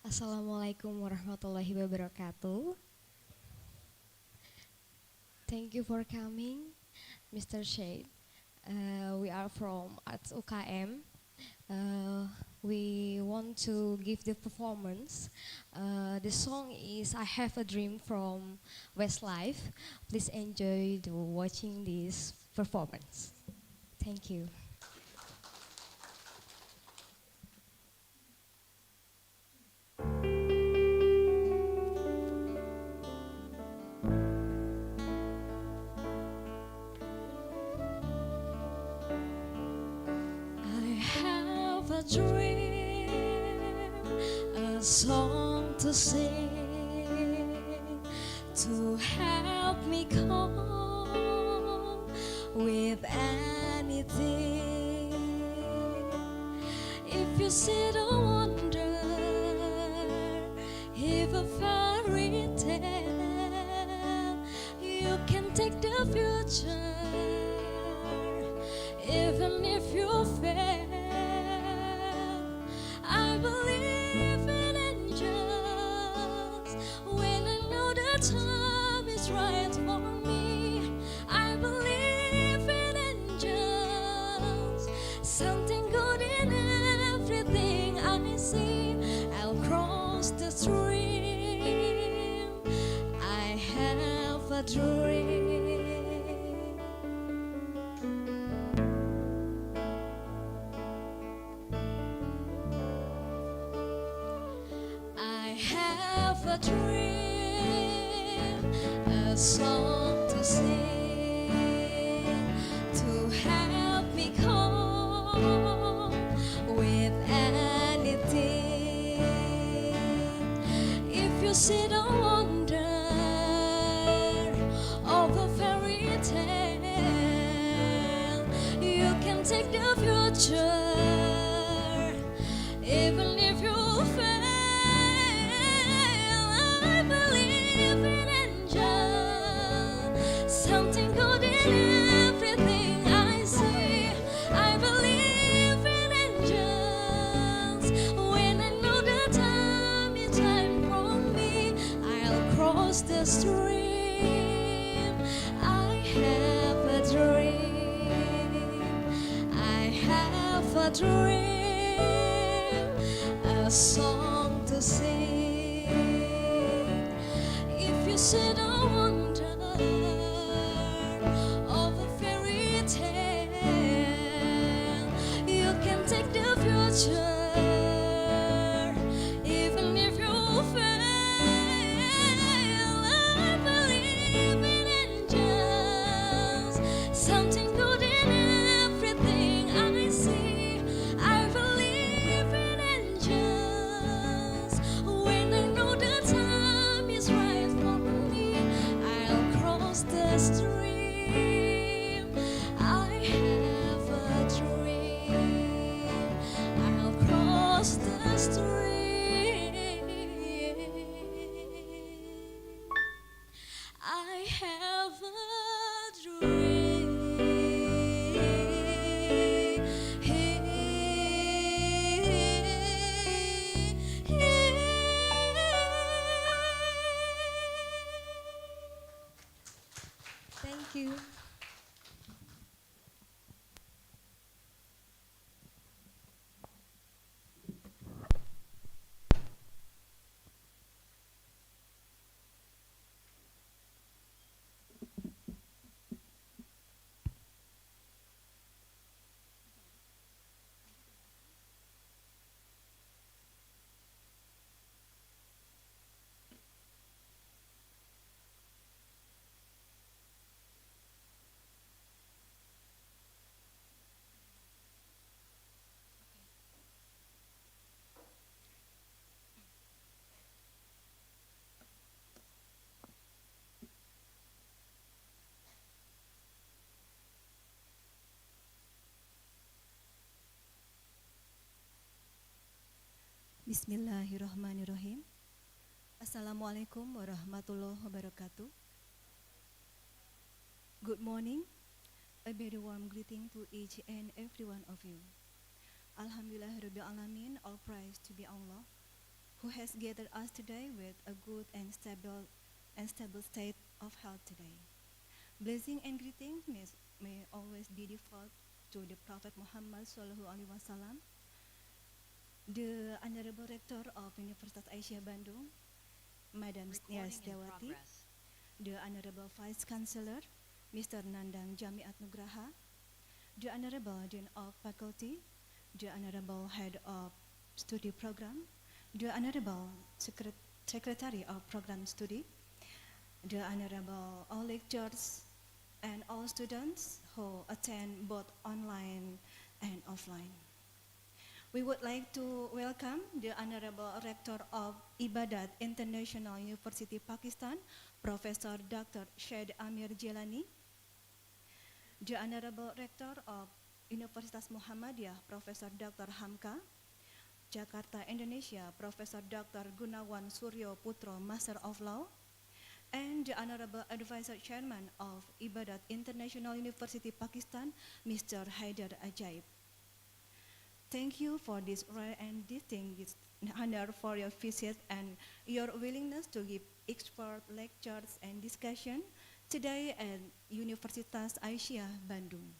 Assalamualaikum warahmatullahi wabarakatuh. Thank you for coming, Mr. Shade. We are from Arts UKM. We want to give the performance. The song is I Have a Dream from Westlife. Please enjoy watching this performance. Thank you. I have a dream, a song to sing, to help me cope with anything. If you sit and wonder, if a fairy tale, you can take the future, even if you fail. I believe in angels when I know the time is right for me. I believe in angels, something good in everything I see. I'll cross the stream. I have a dream. I have a dream, a song to sing, to help me cope with anything. If you sit and wonder of a fairy tale, you can take the future, even if you fail. I believe in angels, something good in everything I see. I believe in angels when I know the time is right for me. I'll cross the stream. I have a dream. I have a dream, a song to sing. If you sit and wonder of a fairy tale, you can take the future, even if you fail. I believe in angels, something good in everything I see. I believe in angels when I know the time is right for me. I'll cross the stream. I have a dream. I'll cross the stream. I have a dream. Thank you. Bismillahirrahmanirrahim. Assalamualaikum warahmatullahi wabarakatuh. Good morning. A very warm greeting to each and every one of you. Alhamdulillahirabbil alamin, all praise to be Allah. who has gathered us today with a good and stable state of health today. Blessing and greetings may always be default to the Prophet Muhammad Sallallahu Alaihi Wasallam, the Honorable Rector of Universitas Aisyiyah Bandung, Madam Nias Dewati, the Honorable Vice Chancellor, Mr. Nandang Jamiat Nugraha, the Honorable Dean of Faculty, the Honorable Head of Study Program, the Honorable Secretary of Program Study, the Honorable all lecturers, and all students who attend both online and offline. We would like to welcome the Honorable Rector of Ibadat International University Pakistan, Professor Dr. Syed Amir Jilani, the Honorable Rector of Universitas Muhammadiyah, Professor Dr. Hamka, Jakarta, Indonesia, Professor Dr. Gunawan Suryo Putro, Master of Law, and the Honorable Advisor Chairman of Ibadat International University Pakistan, Mr. Haidar Ajaib. Thank you for this rare and distinguished honor for your visit and your willingness to give expert lectures and discussion today at Universitas Aisyiyah Bandung.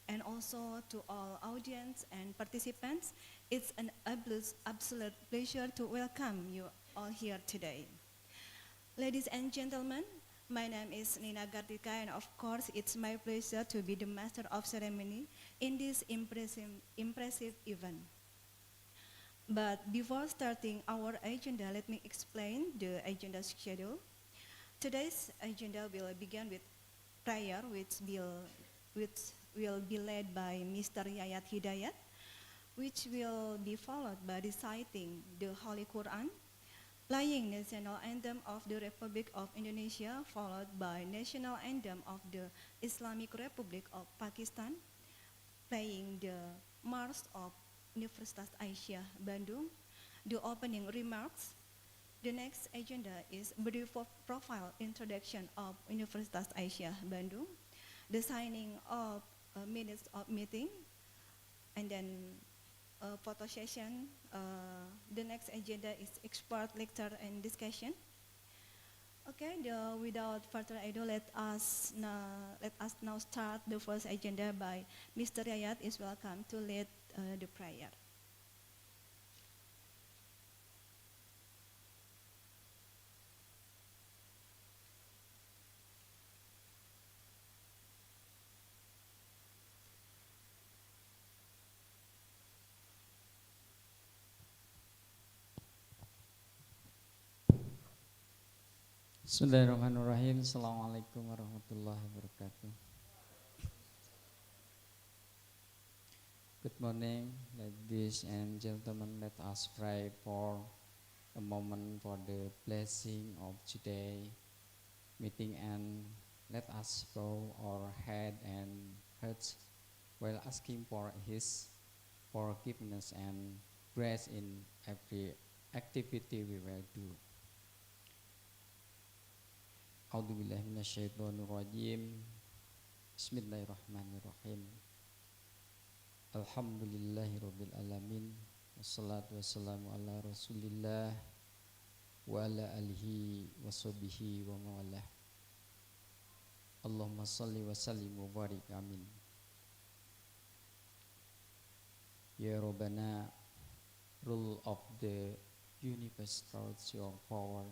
And also to all audience and participants, it's an absolute pleasure to welcome you all here today. Ladies and gentlemen, my name is Nina Gartika, and of course it's my pleasure to be the master of ceremony in this impressive event. But before starting our agenda, let me explain the agenda schedule. Today's agenda will begin with prayer, which will be led by Mr. Yayat Hidayat, which will be followed by reciting the Holy Quran, playing national anthem of the Republic of Indonesia, followed by national anthem of the Islamic Republic of Pakistan, playing the March of Universitas Aisyiyah Bandung, the opening remarks. The next agenda is brief profile introduction of Universitas Aisyiyah Bandung, the signing of minutes of meeting, and then photo session. The next agenda is expert lecture and discussion. Okay, without further ado, let us now start the first agenda by Mr. Yayat is welcome to lead the prayer. Bismillahirrahmanirrahim. Assalamualaikum warahmatullahi wabarakatuh. Good morning, ladies and gentlemen. Let us pray for a moment for the blessing of today meeting, and let us bow our head and hearts while asking for His forgiveness and grace in every activity we will do. A'udzubillahi minasyaitonirrajim. Bismillahirrahmanirrahim. Alhamdulillahirabbil alamin. Wassalatu wassalamu ala Rasulillah wa ala alihi washabihi wa mawalah. Allahumma shalli wa sallim wa barik, amin. Ya Rabbana, rule of the universe through your power,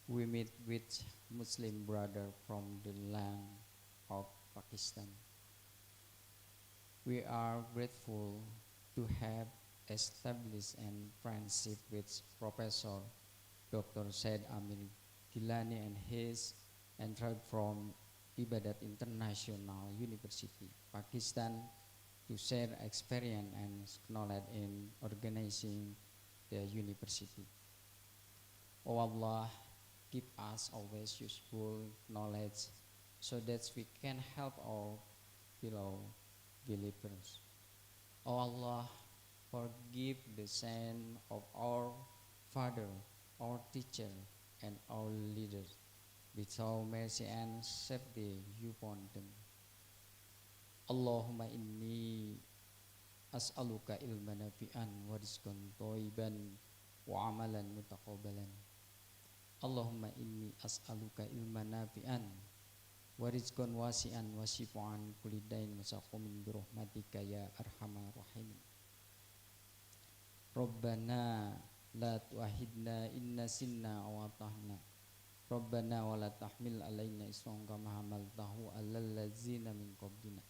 we meet with Muslim brother from the land of Pakistan. We are grateful to have established a friendship with Professor Dr. Syed Amir Jilani and his entered from Ibadat International University, Pakistan, to share experience and knowledge in organizing the university. O Allah, give us always useful knowledge so that we can help our fellow believers. O Allah, forgive the sin of our father, our teacher, and our leaders. Bestow mercy and safety upon them. Allahumma inni as'aluka ilman nafi'an wa rizqan thayyiban وعملا متقبلا اللهم إني أسألك علما نافعا ورزقا واسعا وشفاء عن كل داء وسقم برحمتك يا أرحم الراحمين ربنا لا تؤاخذنا إن نسينا أو أخطأنا ربنا ولا تحمل علينا إصرا كما حملته على الذين من قبلنا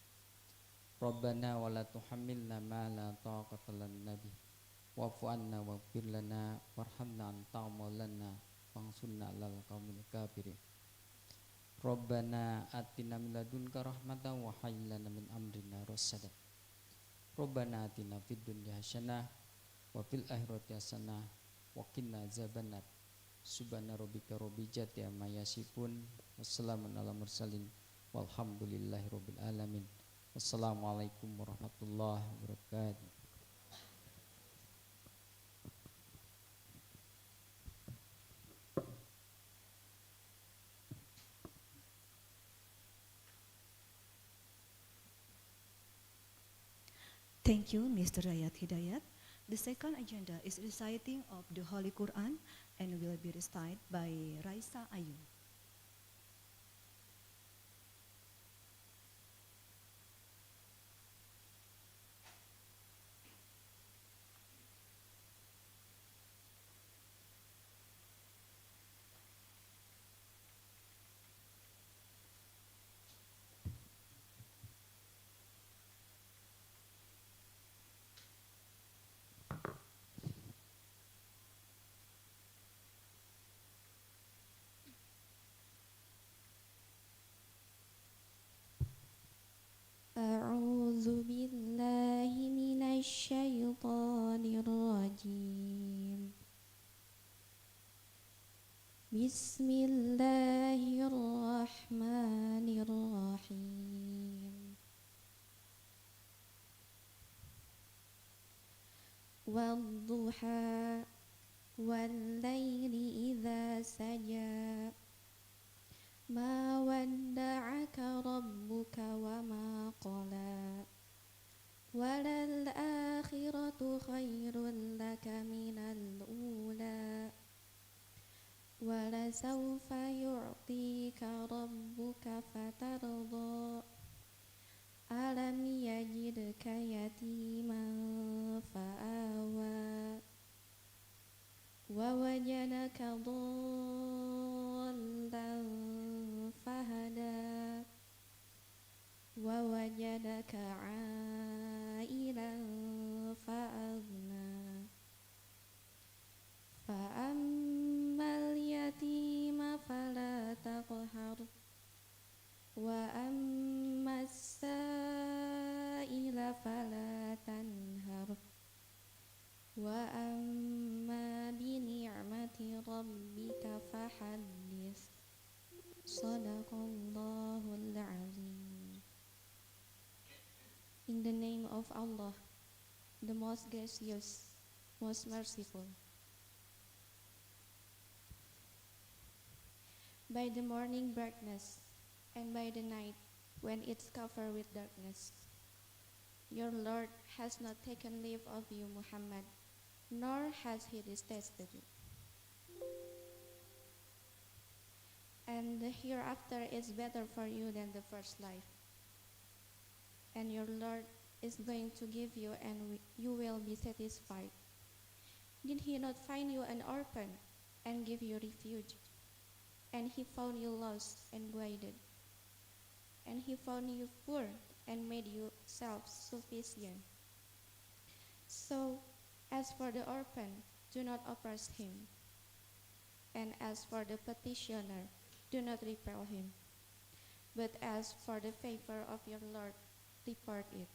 ربنا ولا تحملنا ما لا طاقة لنا به واعف عنا واغفر لنا وارحمنا أنت مولانا فانصرنا على القوم الكافرين ربنا آتنا من لدنك رحمة وهيئ لنا من أمرنا رشدا ربنا آتنا في الدنيا حسنة وفي الآخرة حسنة وقنا عذاب النار سبحان ربك رب العزة عما يصفون والسلام على المرسلين والحمد لله رب العالمين Wassalamualaikum warahmatullahi wabarakatuh. Thank you, Mr. Rayat Hidayat. The second agenda is reciting of the Holy Quran and will be recited by Aisyiyah. أعوذ بالله من الشيطان الرجيم بسم الله الرحمن الرحيم والضحى والليل إذا سجى ما ودعك ربك وما قلى وللآخرة خير لك من الأولى ولسوف يعطيك ربك فترضى ألم يجدك يتيما فآوى ووجدك ضالا فهدى ووجدك عائلا فأغنى فأما اليتيم فلا تقهر وأما السائل فلا تنهر وأما بنعمة ربك فحدث صدق الله العظيم. In the name of Allah, the most gracious, most merciful. By the morning brightness and by the night when it's covered with darkness, your Lord has not taken leave of you, Muhammad, nor has he detested you. And the hereafter is better for you than the first life. And your Lord is going to give you, and you will be satisfied. Did he not find you an orphan and give you refuge? And he found you lost and guided. And he found you poor and made you self-sufficient. So, as for the orphan, do not oppress him. And as for the petitioner, do not repel him. But as for the favor of your Lord, report it.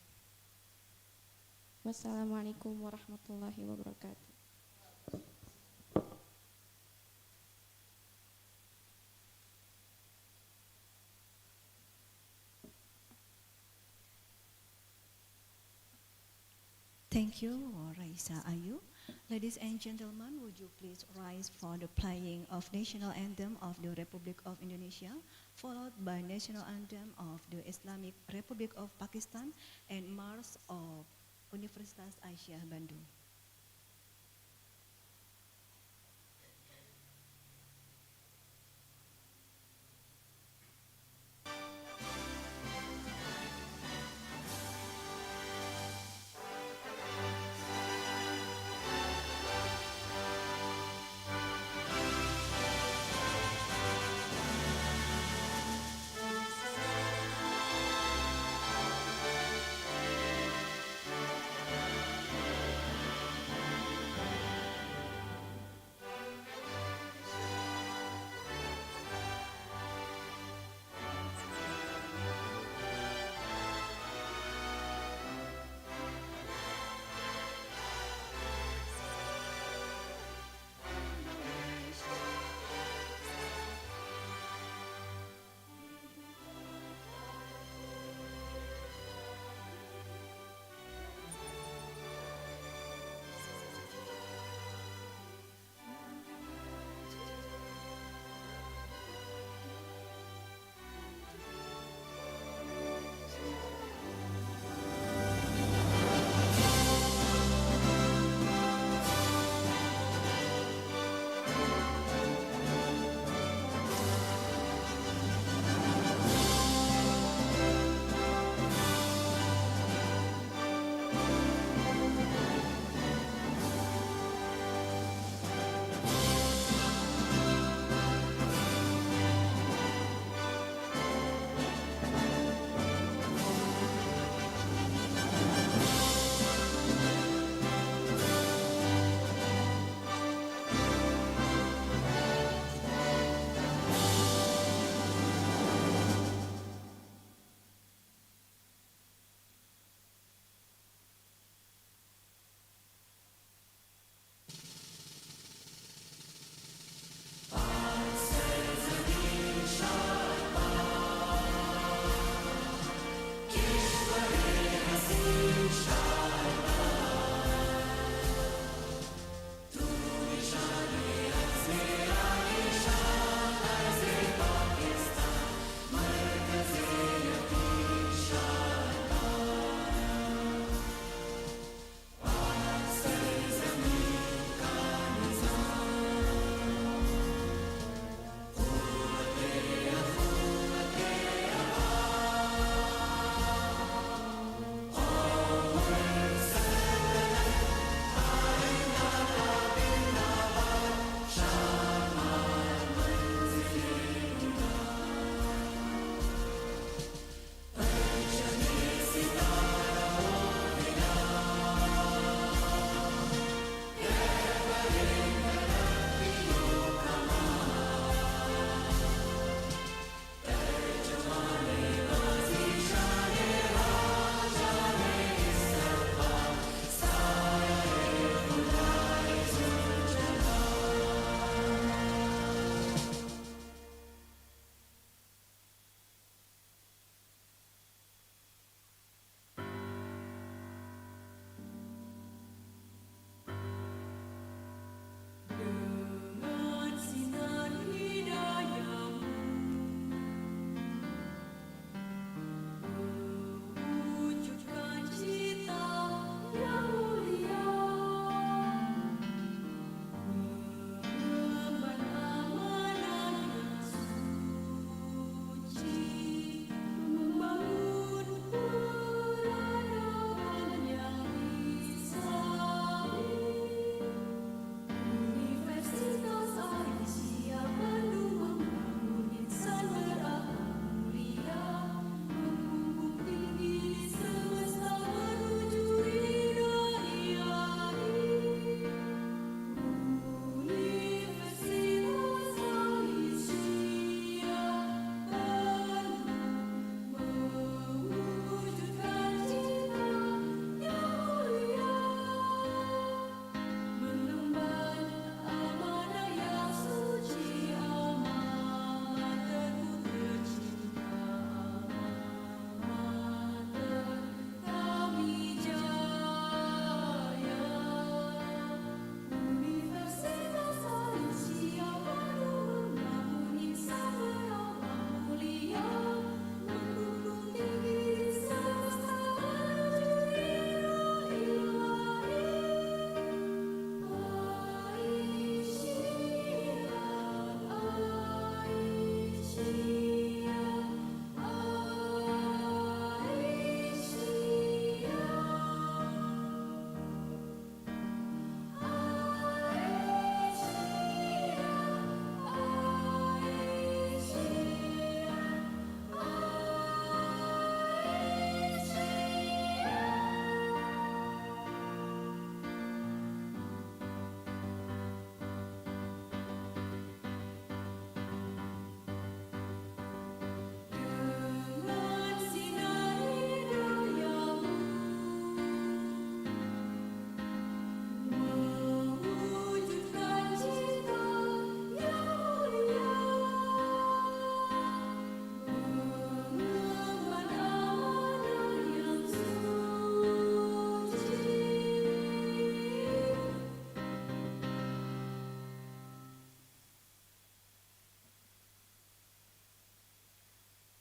Wassalamualaikum warahmatullahi wabarakatuh. Thank you, Aisyiyah. Ladies and gentlemen, would you please rise for the playing of national anthem of the Republic of Indonesia, followed by national anthem of the Islamic Republic of Pakistan and March of Universitas Aisyiyah Bandung.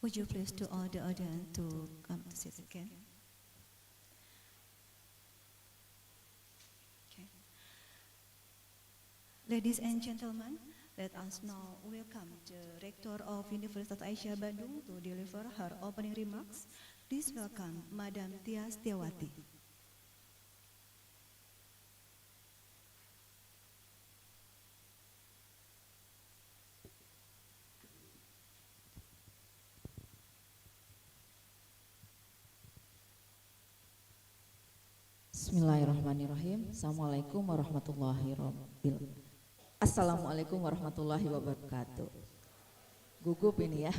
Would you please to all the audience to come to sit again? Okay. Ladies and gentlemen, let us now welcome the Rector of Universitas Aisyiyah Bandung to deliver her opening remarks. Please welcome Madam Tia Setiawati. Bismillahirrahmanirrahim. Assalamualaikum warahmatullahi wabarakatuh. Gugup ini ya.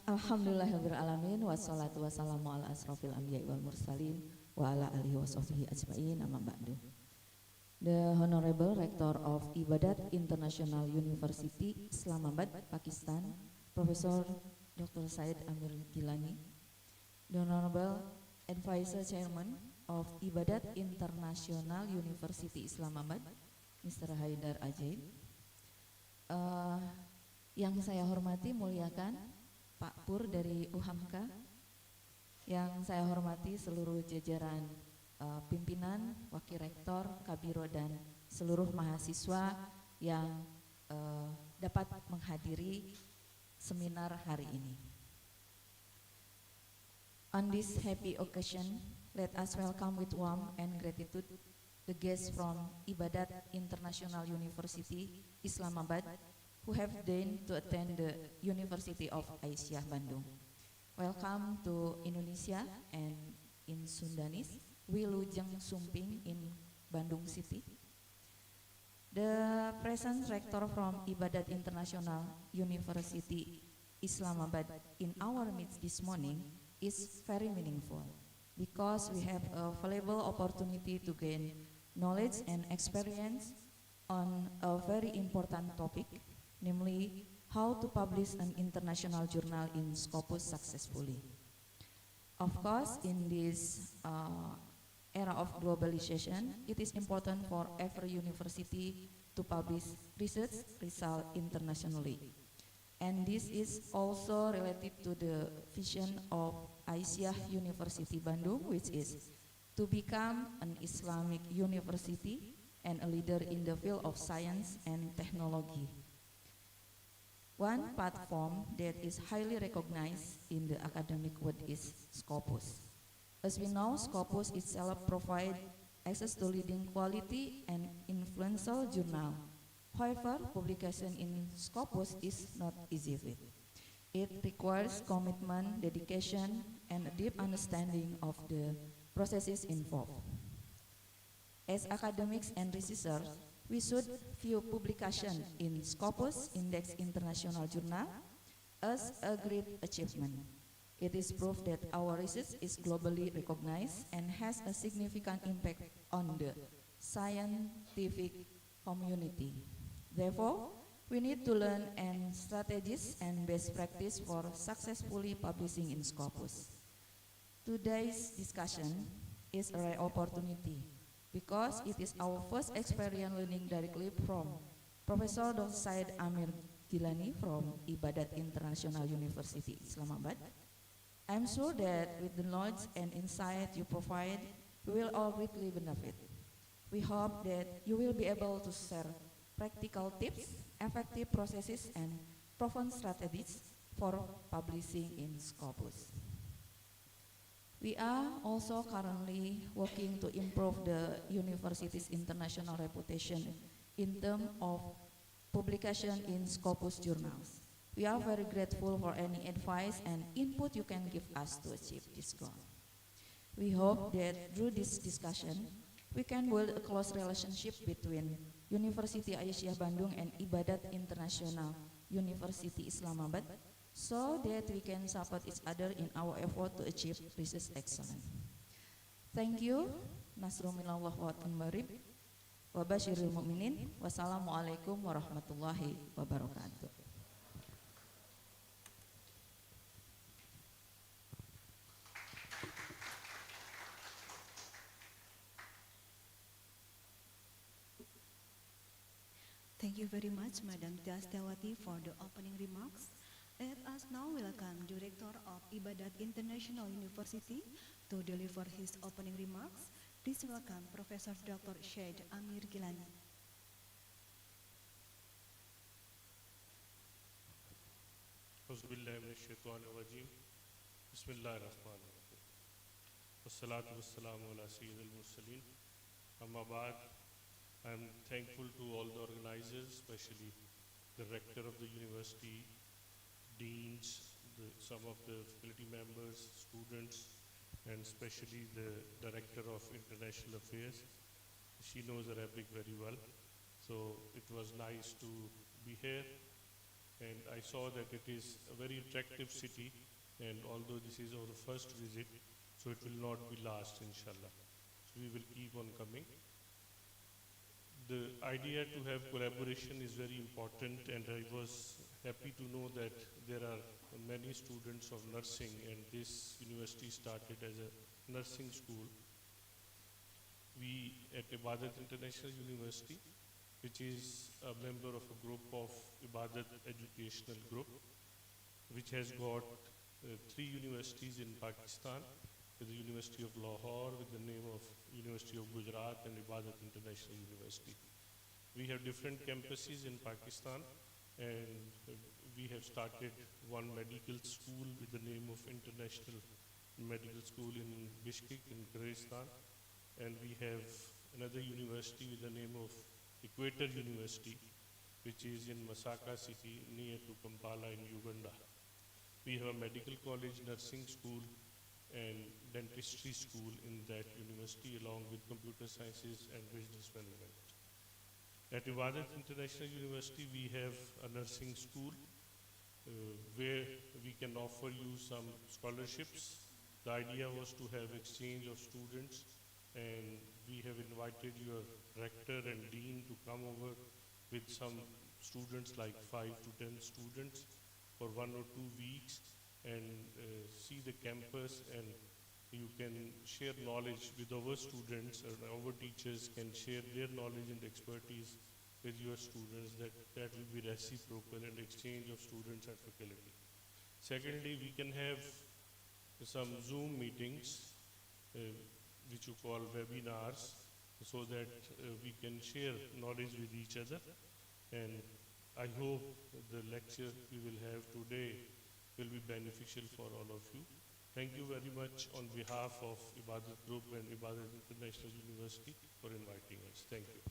Alhamdulillahirrahmanirrahim. Wassalatu wassalamu ala asrafil anbiya'i wal mursalin wa ala alihi wa sahbihi ajma'in, amma ba'du. The Honorable Rector of Ibadat International University, Islamabad, Pakistan, Professor Dr. Said Amir Gilani, the Honorable Advisor Chairman of Ibadat International University Islamabad, Mr. Haidar Ajaib. Yang saya hormati, muliakan Pak Pur dari UHAMKA, yang saya hormati seluruh jajaran pimpinan, wakil rektor, kabiro, dan seluruh mahasiswa yang dapat menghadiri seminar hari ini. On this happy occasion, let us welcome with warmth and gratitude the guests from Ibadat International University, Islamabad, who have deigned to attend the University of Aisyiyah Bandung. Welcome to Indonesia and in Sundanese, Wilujeng Sumping in Bandung City. The present rector from Ibadat International University, Islamabad in our midst this morning is very meaningful because we have a valuable opportunity to gain knowledge and experience on a very important topic, namely how to publish an international journal in scopus successfully. Of course, in this era of globalization, it is important for every university to publish research results internationally. And this is also related to the vision of Aisyiyah University Bandung, which is to become an Islamic university and a leader in the field of science and technology. One platform that is highly recognized in the academic world is Scopus. As we know, Scopus itself provides access to leading quality and influential journal. However, publication in Scopus is not easy feat. It requires commitment, dedication, and a deep understanding of the processes involved. As academics and researchers, we should view publication in Scopus Index International Journal as a great achievement. It is proof that our research is globally recognized and has a significant impact on the scientific community. Therefore, we need to learn and strategies and best practice for successfully publishing in Scopus. Today's discussion is a rare opportunity because it is our first experience learning directly from Professor Dr. Said Amir Gilani from Ibadat International University, Islamabad. I'm sure that with the knowledge and insight you provide, we will all greatly benefit. We hope that you will be able to share practical tips, effective processes, and proven strategies for publishing in Scopus. We are also currently working to improve the university's international reputation in terms of publication in Scopus journals. We are very grateful for any advice and input you can give us to achieve this goal. We hope that through this discussion, we can build a close relationship between University Aisyiyah Bandung and Ibadat International University Islamabad so that we can support each other in our effort to achieve research excellence. Thank you. Nasrullah wa tamarib wa basyiril mu'minin. Wassalamualaikum warahmatullahi wabarakatuh. Thank you very much, Madam Tiastawati, for the opening remarks. Let us now welcome Director of Ibadat International University to deliver his opening remarks. Please welcome Professor Dr. Syed Amir Gilani. Auzubillahiminash-shaytanir-rajim. Bismillahir-rahmanir-rahim. Wassalatu wassalamu ala sayyidil mursalin. Amma ba'd. I am thankful to all the organizers, especially the rector of the university, deans, some of the faculty members, students, and especially the director of international affairs. She knows Arabic very well, so it was nice to be here. And I saw that it is a very attractive city, and although this is our first visit, so it will not be last, inshallah. So we will keep on coming. The idea to have collaboration is very important, and I was happy to know that there are many students of nursing, and this university started as a nursing school. We at Ibadat International University, which is a member of a group of Ibadat Educational Group, which has got 3 universities in Pakistan, with the University of Lahore, with the name of University of Gujarat, and Ibadat International University. We have different campuses in Pakistan, and we have started one medical school with the name of International Medical School in Bishkek in Kyrgyzstan, and we have another university with the name of Equator University, which is in Masaka city near to Kampala in Uganda. We have a medical college, nursing school, and dentistry school in that university, along with computer sciences and business management. At Ibadat International University, we have a nursing school where we can offer you some scholarships. The idea was to have exchange of students, and we have invited your rector and dean to come over with some students, like 5 to 10 students, for 1 or 2 weeks, and see the campus, and you can share knowledge with our students, and our teachers can share their knowledge and expertise with your students. That will be reciprocal and exchange of students and faculty. Secondly, we can have some Zoom meetings, which you call webinars, so that we can share knowledge with each other. And I hope the lecture we will have today will be beneficial for all of you. Thank you very much on behalf of Ibadat Group and Ibadat International University for inviting us. Thank you.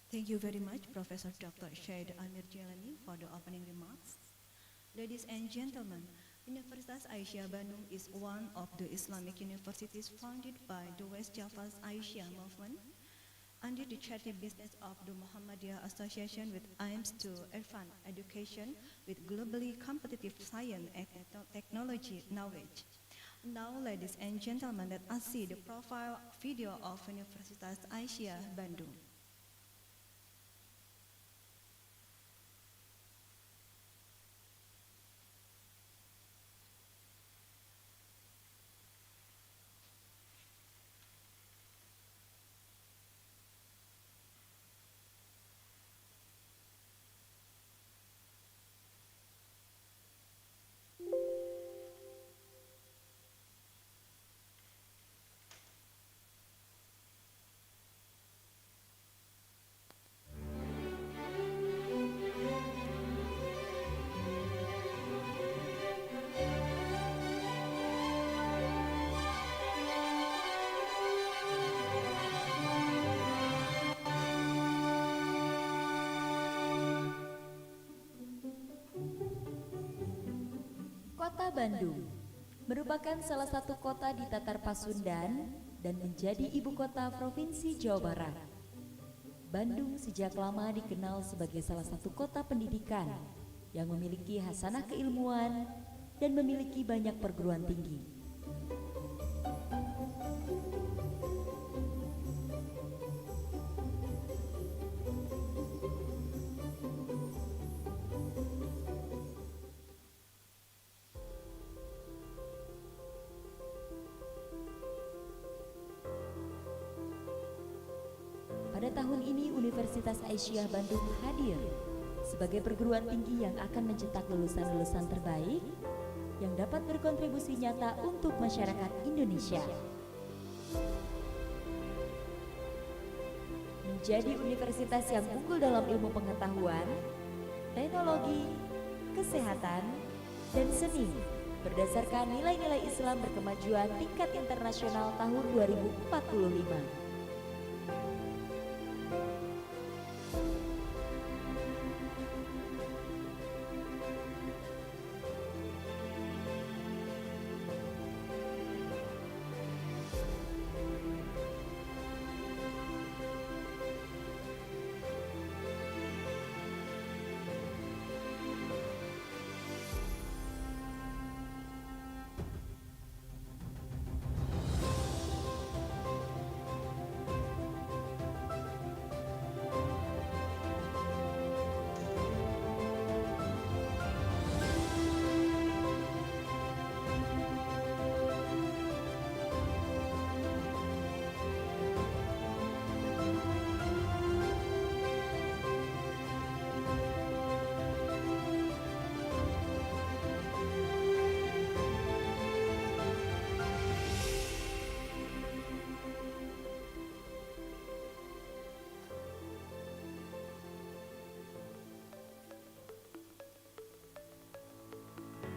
Thank you very much, Professor Dr. Syed Amir Gilani, for the opening remarks. Ladies and gentlemen, Universitas Aisyiyah Bandung is one of the Islamic universities founded by the West Java's Aisyiyah movement under the charity business of the Muhammadiyah Association, with aims to advance education with globally competitive science and technology knowledge. Now, ladies and gentlemen, let us see the profile video of Universitas Aisyiyah Bandung. Kota Bandung merupakan salah satu kota di Tatar Pasundan dan menjadi ibu kota Provinsi Jawa Barat. Bandung sejak lama dikenal sebagai salah satu kota pendidikan yang memiliki hasanah keilmuan dan memiliki banyak perguruan tinggi. Pada tahun ini Universitas Aisyiyah Bandung hadir sebagai perguruan tinggi yang akan mencetak lulusan-lulusan terbaik yang dapat berkontribusi nyata untuk masyarakat Indonesia. Menjadi universitas yang unggul dalam ilmu pengetahuan, teknologi, kesehatan, dan seni berdasarkan nilai-nilai Islam berkemajuan tingkat internasional tahun 2045.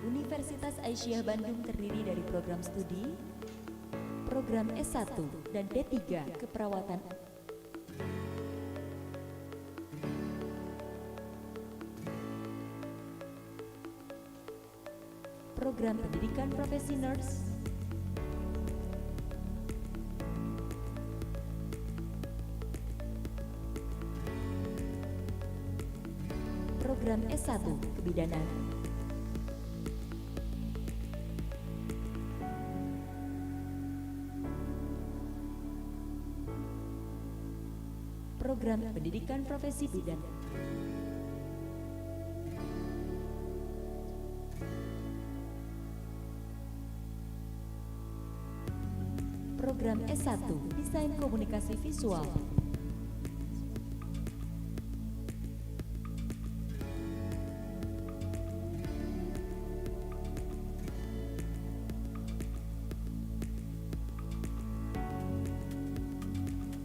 Universitas Aisyiyah Bandung terdiri dari program studi, program S1 dan D3 keperawatan, program pendidikan profesi nurse, program S1 kebidanan, program pendidikan profesi bidan, program S1 Desain Komunikasi Visual,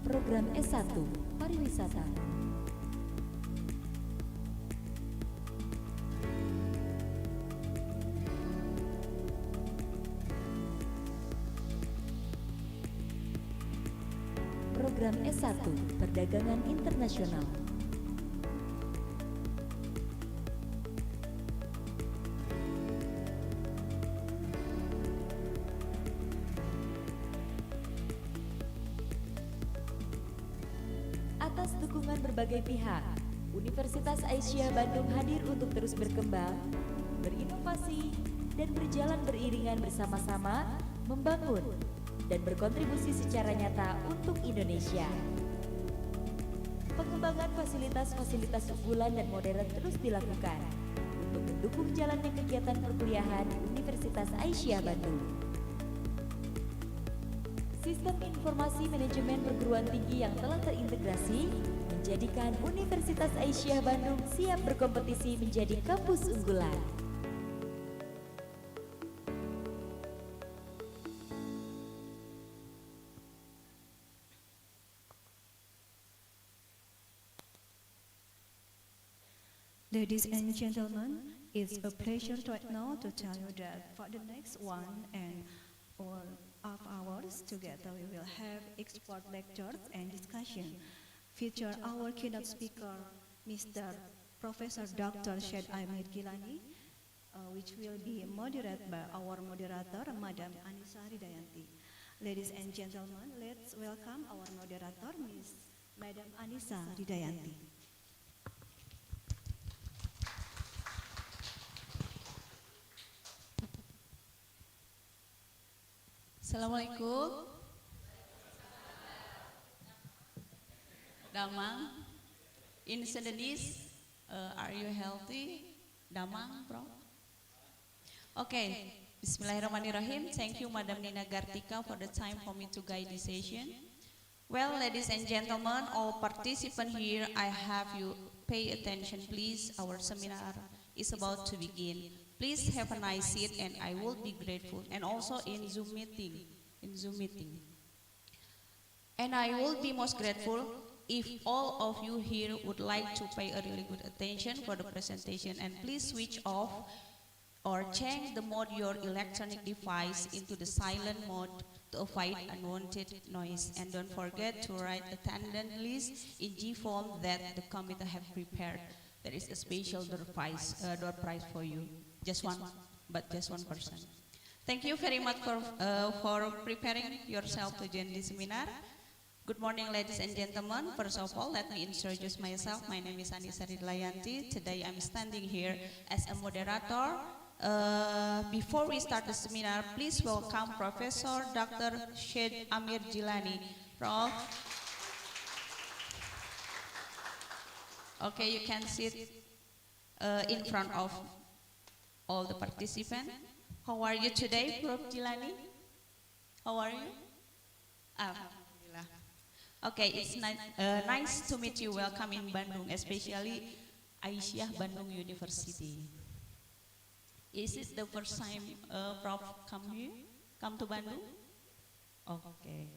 program S1 Pariwisata, program S1 Perdagangan Internasional, atas dukungan berbagai pihak, Universitas Aisyiyah Bandung hadir untuk terus berkembang, berinovasi, dan berjalan beriringan bersama-sama, membangun, dan berkontribusi secara nyata untuk Indonesia. Pengembangan fasilitas-fasilitas unggulan dan modern terus dilakukan untuk mendukung jalannya kegiatan perkuliahan Universitas Aisyiyah Bandung. Sistem informasi manajemen perguruan tinggi yang telah terintegrasi menjadikan Universitas Aisyiyah Bandung siap berkompetisi menjadi kampus unggulan. Ladies and gentlemen, it's a pleasure right now to tell you that for the next 1 and all of hours together we will have expert lectures and discussion. Feature our keynote speaker, Mr. Professor Dr. Syed Ahmed Gilani, which will be moderated by our moderator, Madam Unisa Ridayanti. Ladies and gentlemen, let's welcome our moderator, Miss Madam Unisa Ridayanti. Assalamualaikum. Damang. In Sudanese, are you healthy? Damang, bro? Okay. Bismillahirrahmanirrahim. Thank you, Madam Nina Gartika, for the time for me to guide this session. Well, ladies and gentlemen, all participants here, I have you pay attention, please. Our seminar is about to begin. Please have a nice seat, and I will be grateful. And also in Zoom meeting, And I will be most grateful if all of you here would like to pay a really good attention for the presentation, and please switch off or change the mode your electronic device into the silent mode to avoid unwanted noise. And don't forget to write attendance list in G form that the committee have prepared. There is a special door prize for you. Just one person. Thank you very much for preparing yourself to join this seminar. Good morning, ladies and gentlemen. First of all, let me introduce myself. My name is Unisa. Today I'm standing here as a moderator. Before we start the seminar, please welcome Professor Dr. Syed Amir Jilani. Prof. Okay, you can sit in front of all the participants. How are you today, Prof. Jilani? How are you? Alhamdulillah. Okay, it's nice to meet you. Welcome in Bandung, especially Aisyiyah Bandung University. Is it the first time Prof come to Bandung? Okay.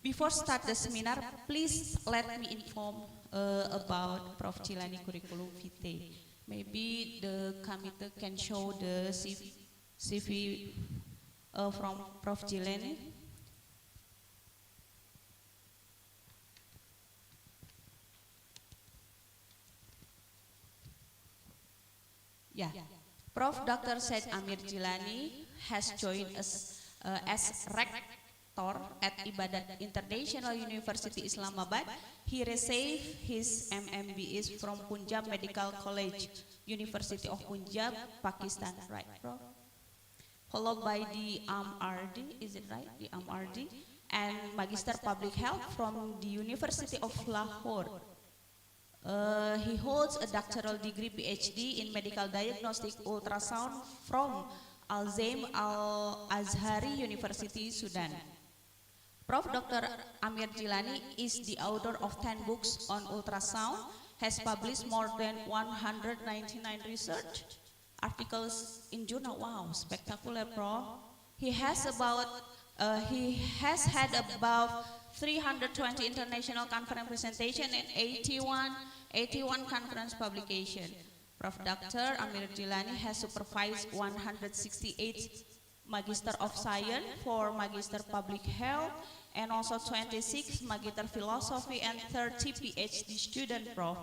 Before start the seminar, please let me inform about Prof. Jilani curriculum vitae. Maybe the committee can show the CV from Prof. Jilani. Yeah. Prof. Dr. Syed Amir Jilani has joined us as rector at Ibadat International University Islamabad. He received his MMBS from Punjab Medical College, University of Punjab, Pakistan, right, Prof? Followed by the MRD, is it right? The MRD, and Magister Public Health from the University of Lahore. He holds a doctoral degree PhD in medical diagnostic ultrasound from Al-Zaim Al-Azhari University, Sudan. Prof. Dr. Amir Jilani is the author of 10 books on ultrasound, has published more than 199 research articles in journal. Wow, spectacular, Prof. He has had about 320 international conference presentation and 81 conference publication. Prof. Dr. Amir Jilani has supervised 168 Magister of Science, 4 Magister Public Health, and also 26 Magister Philosophy and 30 PhD student, Prof,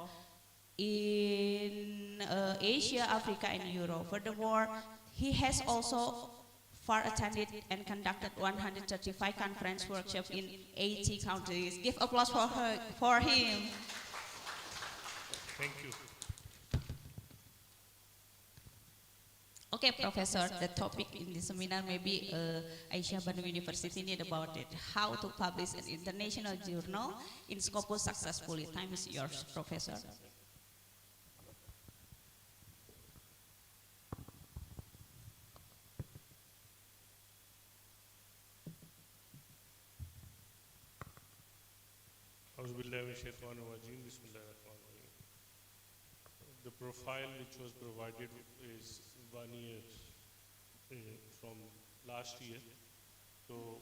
in Asia, Africa, and Europe. Furthermore, he has also far attended and conducted 135 conference workshops in 80 countries. Give applause for him. Thank you. Okay, Professor, the topic in this seminar maybe Aisyiyah Bandung University need about it. How to publish an international journal in scopus successfully. Time is yours, Professor. The profile which was provided is 1 year from last year, so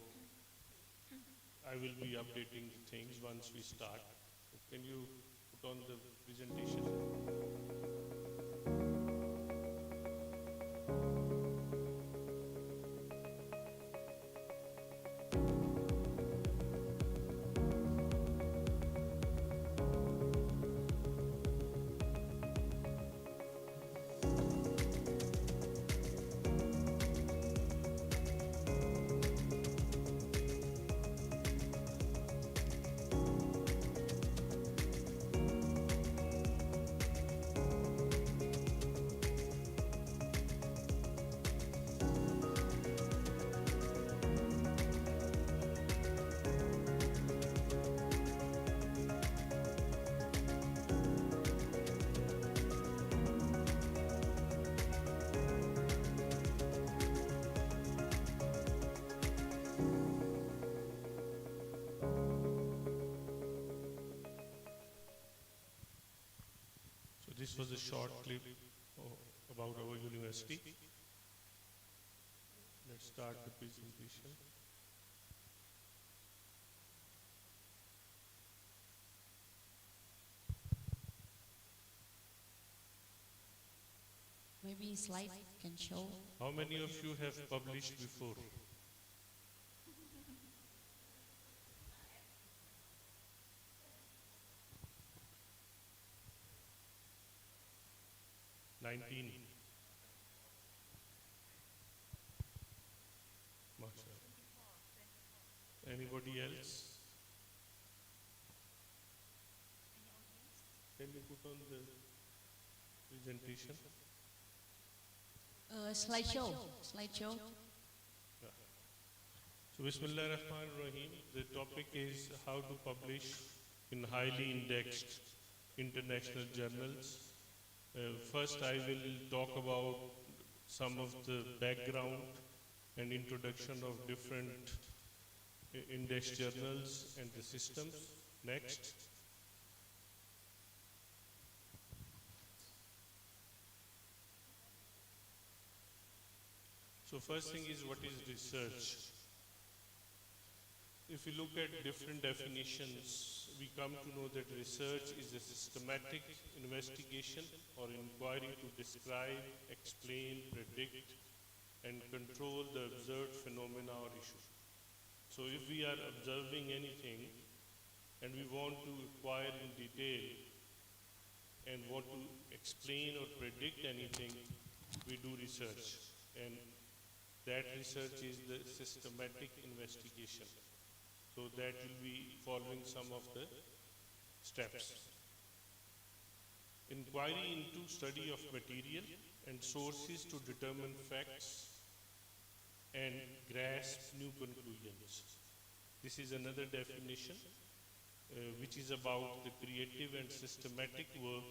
I will be updating the things once we start. Can you put on the presentation? this was a short clip about our university. Let's start the presentation. Maybe slide can show. How many of you have published before? $19. MashaAllah. Anybody else? Can you put on the presentation? Slideshow. Slideshow. Yeah. So Bismillah ar-Rahman ar-Rahim. The topic is how to publish in highly indexed international journals. First I will talk about some of the background and introduction of different index journals and the systems. Next. So first thing is, what is research? If you look at different definitions, we come to know that research is a systematic investigation or inquiry to describe, explain, predict, and control the observed phenomena or issue. So if we are observing anything and we want to inquire in detail and want to explain or predict anything, we do research. And that research is the systematic investigation. So that will be following some of the steps. Inquiry into study of material and sources to determine facts and grasp new conclusions. This is another definition which is about the creative and systematic work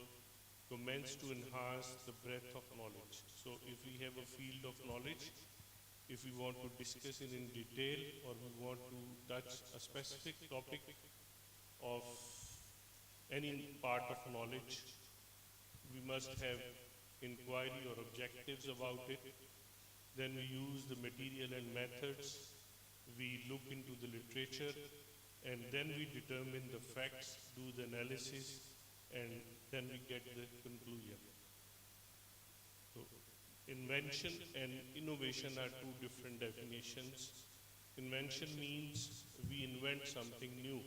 commenced to enhance the breadth of knowledge. So if we have a field of knowledge, if we want to discuss it in detail or we want to touch a specific topic of any part of knowledge, we must have inquiry or objectives about it. Then we use the material and methods, we look into the literature, and then we determine the facts, do the analysis, and then we get the conclusion. So, invention and innovation are two different definitions. Invention means we invent something new.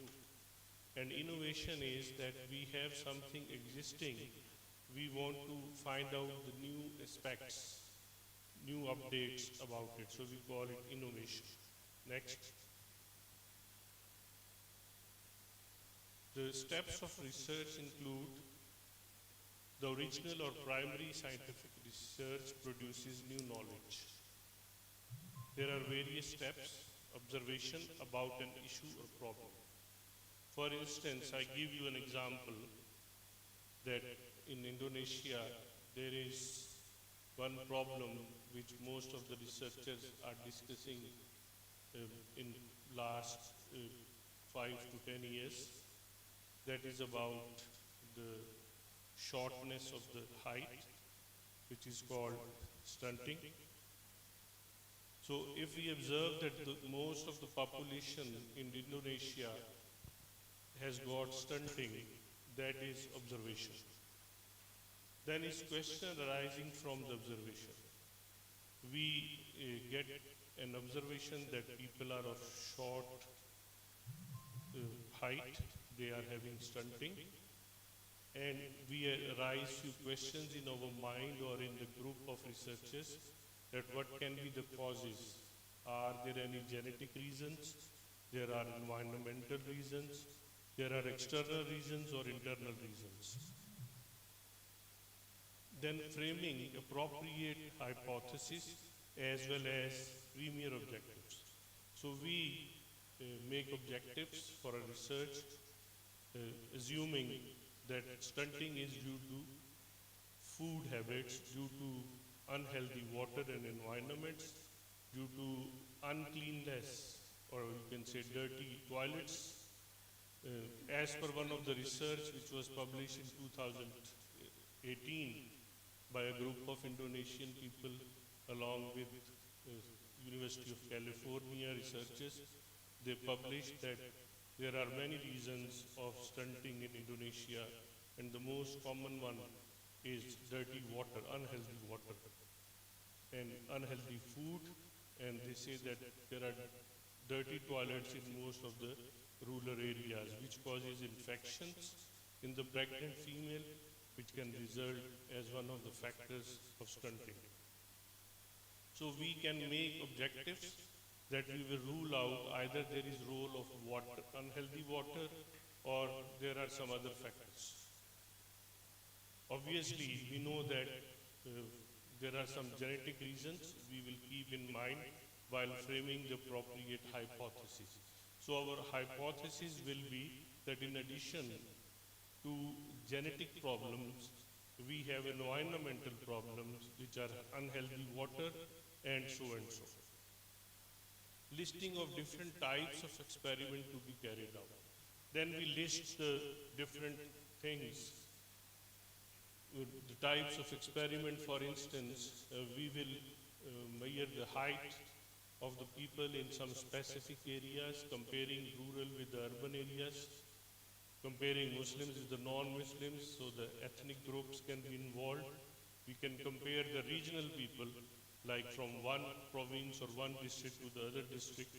And innovation is that we have something existing. We want to find out the new aspects, new updates about it. So we call it innovation. Next. The steps of research include the original or primary scientific research produces new knowledge. There are various steps, observation about an issue or problem. For instance, I give you an example that in Indonesia, there is one problem which most of the researchers are discussing in last 5 to 10 years. That is about the shortness of the height, which is called stunting. So if we observe that most of the population in Indonesia has got stunting, that is observation. Then is question arising from the observation. We get an observation that people are of short height, they are having stunting, and we arise few questions in our mind or in the group of researchers that what can be the causes? Are there any genetic reasons? There are environmental reasons. There are external reasons or internal reasons. Then framing appropriate hypothesis as well as premier objectives. So we make objectives for a research assuming that stunting is due to food habits, due to unhealthy water and environments, due to uncleanness, or you can say dirty toilets. As per one of the research which was published in 18 by a group of Indonesian people along with University of California researchers. They published that there are many reasons of stunting in Indonesia, and the most common one is dirty water, unhealthy water, and unhealthy food. And they say that there are dirty toilets in most of the rural areas, which causes infections in the pregnant female, which can result as one of the factors of stunting. So we can make objectives that we will rule out either there is role of water, unhealthy water, or there are some other factors. Obviously, we know that there are some genetic reasons we will keep in mind while framing the appropriate hypothesis. So our hypothesis will be that in addition to genetic problems, we have environmental problems which are unhealthy water and so and so. Listing of different types of experiment to be carried out. Then we list the different things, the types of experiment. For instance, we will measure the height of the people in some specific areas, comparing rural with the urban areas, comparing Muslims with the non-Muslims, so the ethnic groups can be involved. We can compare the regional people, like from one province or one district to the other district,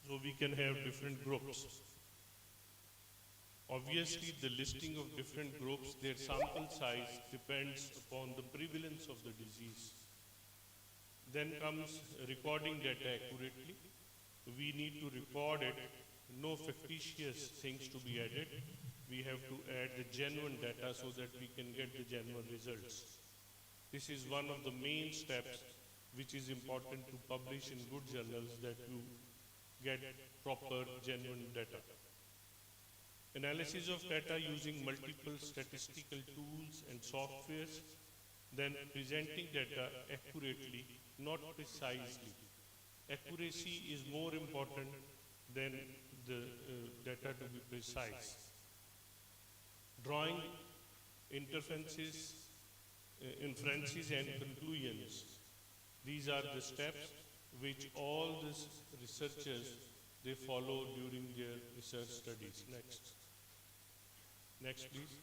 so we can have different groups. Obviously, the listing of different groups, their sample size depends upon the prevalence of the disease. Then comes recording data accurately. We need to record it, no fictitious things to be added. We have to add the genuine data so that we can get the genuine results. This is one of the main steps which is important to publish in good journals, that you get proper genuine data. Analysis of data using multiple statistical tools and softwares, then presenting data accurately, not precisely. Accuracy is more important than the data to be precise. Drawing inferences and conclusions. These are the steps which all the researchers they follow during their research studies. Next please.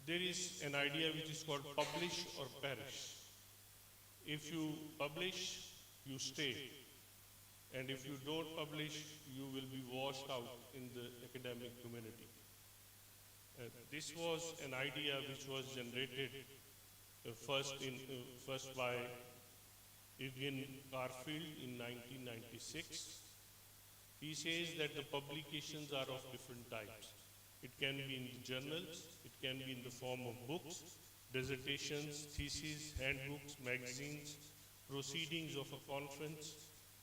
There is an idea which is called publish or perish. If you publish, you stay. And if you don't publish, you will be washed out in the academic community. This was an idea which was generated first by Eugene Garfield in 1996. He says that the publications are of different types. It can be in the journals, it can be in the form of books, dissertations, theses, handbooks, magazines, proceedings of a conference,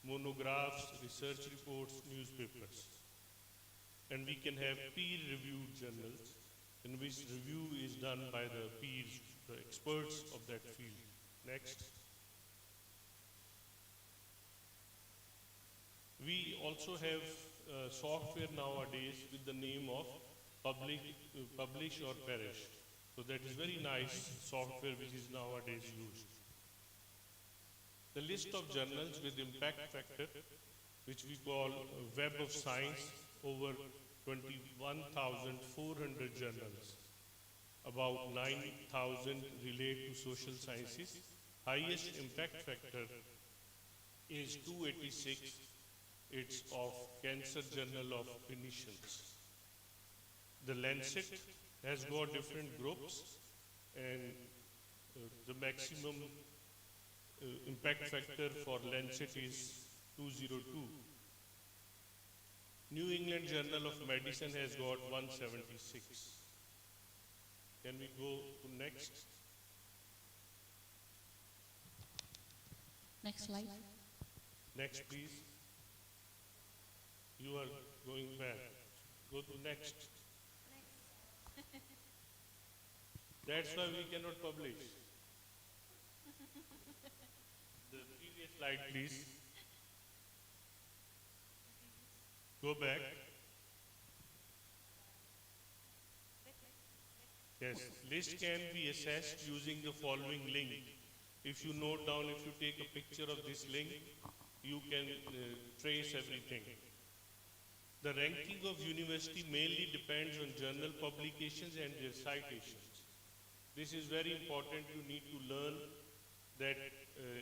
monographs, research reports, newspapers. And we can have peer-reviewed journals in which review is done by the peers, the experts of that field. Next. We also have software nowadays with the name of publish or perish. So that is very nice software which is nowadays used. The list of journals with impact factor, which we call Web of Science, over 21,400 journals. About 9,000 relate to social sciences. Highest impact factor is 286. It's of Cancer Journal of Clinicians. The Lancet has got different groups, and the maximum impact factor for Lancet is 202. New England Journal of Medicine has got 176. Can we go to next? Next slide. Next, please. You are going back. Go to next. That's why we cannot publish. The previous slide, please. Go back. Yes, list can be assessed using the following link. If you note down, if you take a picture of this link, you can trace everything. The ranking of university mainly depends on journal publications and their citations. This is very important. You need to learn that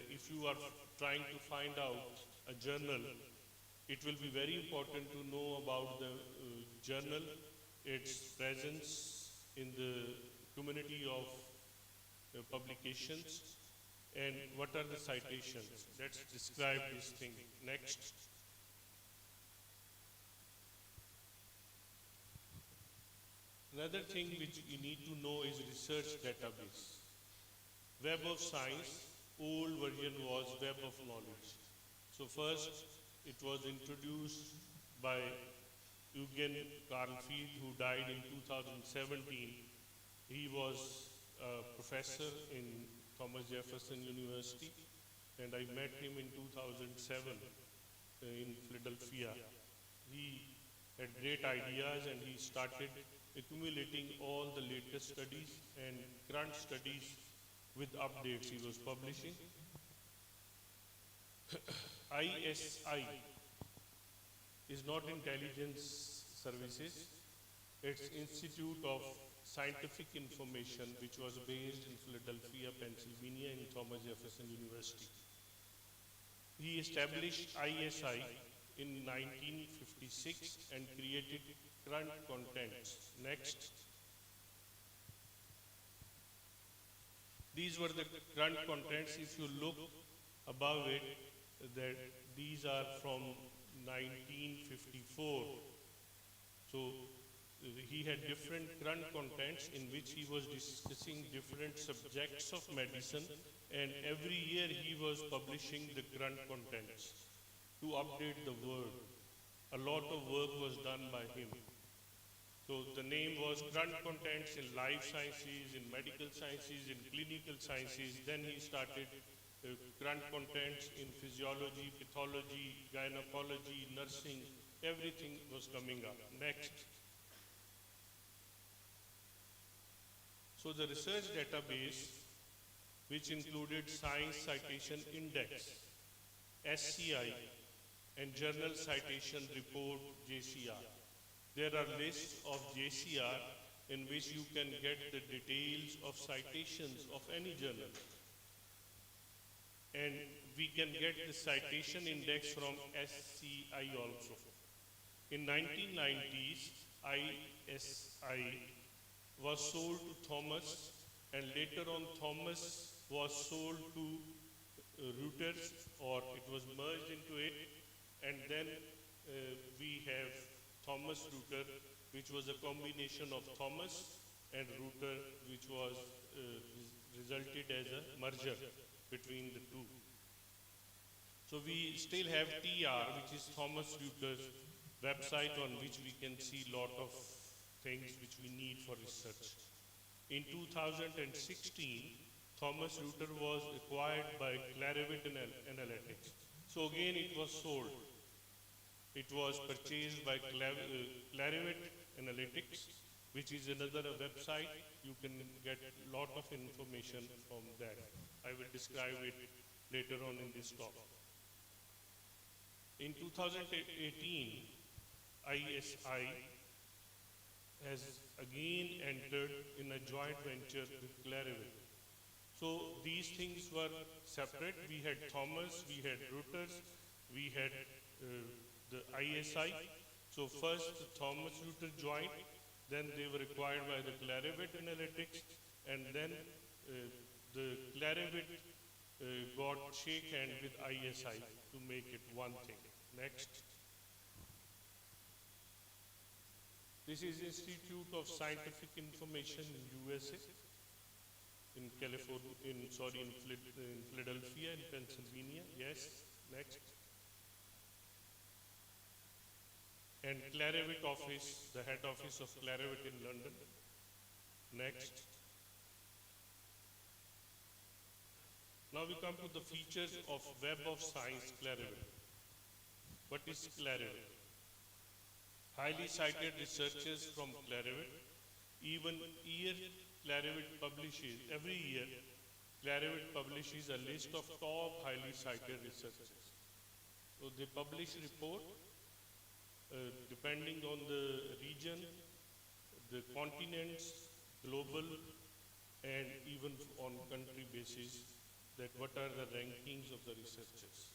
if you are trying to find out a journal, it will be very important to know about the journal, its presence in the community of publications, and what are the citations. Let's describe this thing. Next. Another thing which you need to know is research database. Web of Science, old version was Web of Knowledge. So first it was introduced by Eugen Karlfield, who died in 2017. He was a professor in Thomas Jefferson University, and I met him in 2007 in Philadelphia. He had great ideas, and he started accumulating all the latest studies and current studies with updates he was publishing. ISI is not intelligence services, it's Institute of Scientific Information, which was based in Philadelphia, Pennsylvania, in Thomas Jefferson University. He established ISI in 1956 and created current contents. Next. These were the current contents. If you look above it, that these are from 1954. So he had different current contents in which he was discussing different subjects of medicine, and every year he was publishing the current contents to update the world. A lot of work was done by him. So the name was Current Contents in Life Sciences, in Medical Sciences, in Clinical Sciences. Then he started current contents in physiology, pathology, gynecology, nursing. Everything was coming up. Next. So the research database, which included Science Citation Index, SCI, and Journal Citation Report, JCR. There are lists of JCR in which you can get the details of citations of any journal. And we can get the citation index from SCI also. In 1990s, ISI was sold to Thomas, and later on Thomas was sold to Reuters, or it was merged into it, and then we have Thomas Reuters, which was a combination of Thomas and Reuters, which was resulted as a merger between the two. So we still have TR, which is Thomas Reuters website, on which we can see lot of things which we need for research. In 2016, Thomas Reuters was acquired by Clarivate Analytics. So again it was sold. It was purchased by Clarivate Analytics, which is another website. You can get a lot of information from that. I will describe it later on in this talk. In 2018, ISI has again entered in a joint venture with Clarivate. So these things were separate. We had Thomas, we had Reuters, we had the ISI. So first the Thomas Reuters joined, then they were acquired by the Clarivate Analytics, and then the Clarivate got shake hand with ISI to make it one thing. Next. This is Institute of Scientific Information in USA, in California, in Philadelphia, in Pennsylvania. Yes. Next. And Clarivate office, the head office of Clarivate in London. Next. Now we come to the features of Web of Science Clarivate. What is Clarivate? Highly cited researchers from Clarivate, even Clarivate publishes, every year, Clarivate publishes a list of top highly cited researchers. So they publish report depending on the region, the continents, global, and even on country basis, that what are the rankings of the researchers.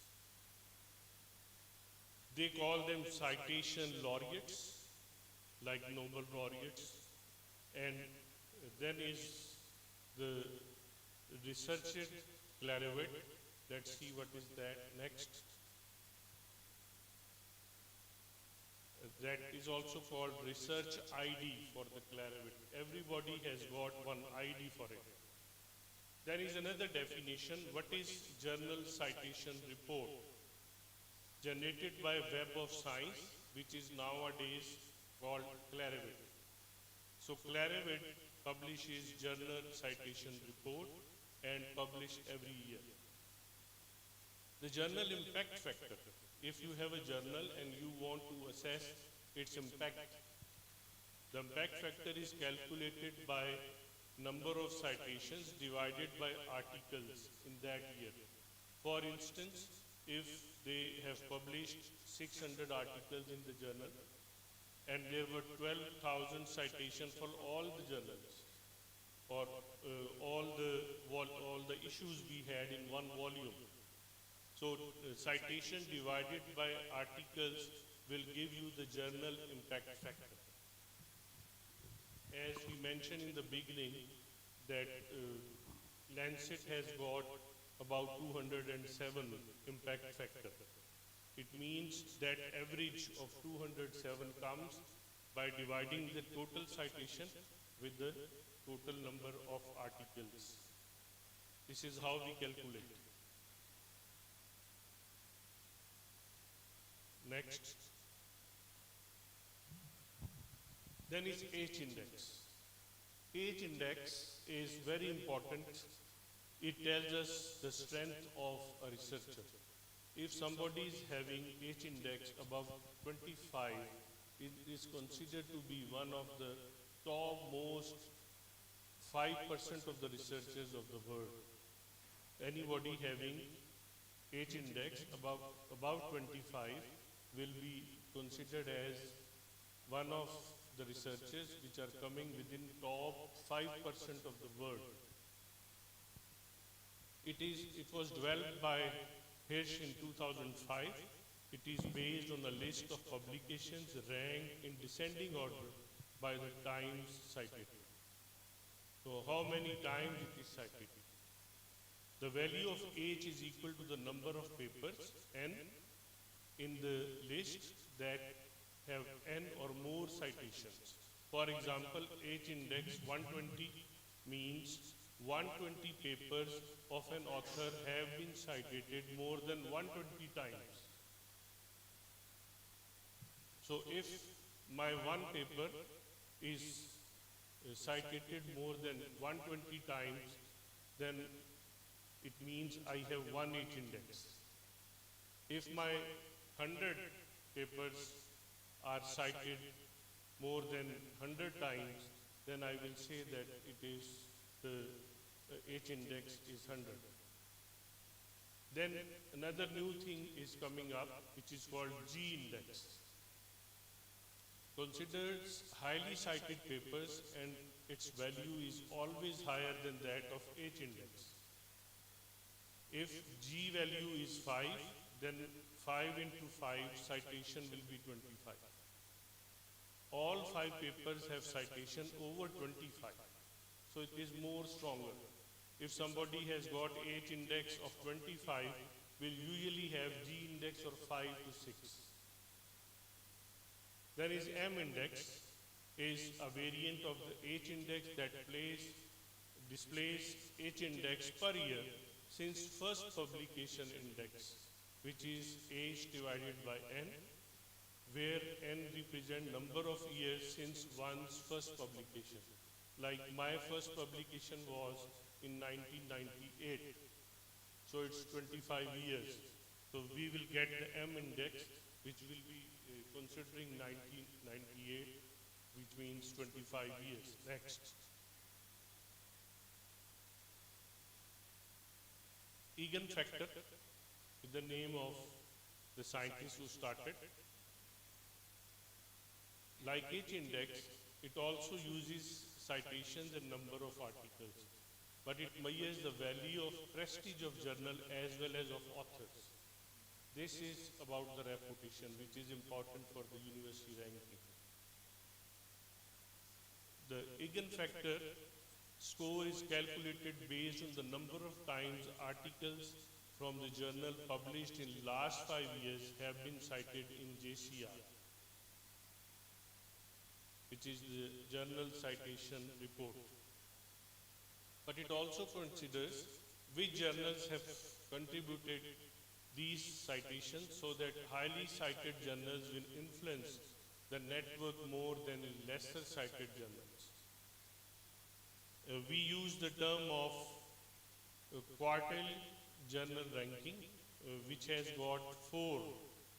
They call them citation laureates, like Nobel laureates, and then is the researcher Clarivate. Let's see what is that next. That is also called research ID for the Clarivate. Everybody has got one ID for it. There is another definition. What is journal citation report? Generated by Web of Science, which is nowadays called Clarivate. So Clarivate publishes journal citation report and published every year. The journal impact factor. If you have a journal and you want to assess its impact, the impact factor is calculated by number of citations divided by articles in that year. For instance, if they have published 600 articles in the journal and there were 12,000 citations for all the journals, or all the issues we had in one volume. So citation divided by articles will give you the journal impact factor. As we mentioned in the beginning, that Lancet has got about 207 impact factor. It means that average of 207 comes by dividing the total citation with the total number of articles. This is how we calculate. Next. Then is H index. H index is very important. It tells us the strength of a researcher. If somebody is having H index above 25, it is considered to be one of the top most 5% of the researchers of the world. Anybody having H index above 25 will be considered as one of the researchers which are coming within top 5% of the world. It was developed by Hirsch in 2005. It is based on a list of publications ranked in descending order by the times cited. So how many times it is cited? The value of H is equal to the number of papers n in the list that have n or more citations. For example, H index 120 means 120 papers of an author have been cited more than 120 times. So if my one paper is cited more than 120 times, then it means I have one H index. If my 100 papers are cited more than 100 times, then I will say that it is the H index is 100. Then another new thing is coming up, which is called G index. Considers highly cited papers and its value is always higher than that of H index. If G value is 5, then 5 into 5 citation will be 25. All 5 papers have citation over 25. So it is more stronger. If somebody has got H index of 25, will usually have G index of 5 to 6. Then is M index, is a variant of the H index that displays H index per year since first publication index, which is H divided by N, where N represent number of years since one's first publication. Like my first publication was in 1998, so it's 25 years. So we will get the M index, which will be considering 1998, which means 25 years. Next. Egan factor is the name of the scientist who started. Like H index, it also uses citations and number of articles, but it measures the value of prestige of journal as well as of authors. This is about the reputation, which is important for the university ranking. The Egan factor score is calculated based on the number of times articles from the journal published in last 5 years have been cited in JCR, which is the Journal Citation Report. But it also considers which journals have contributed these citations so that highly cited journals will influence the network more than lesser cited journals. We use the term of quartile journal ranking, which has got 4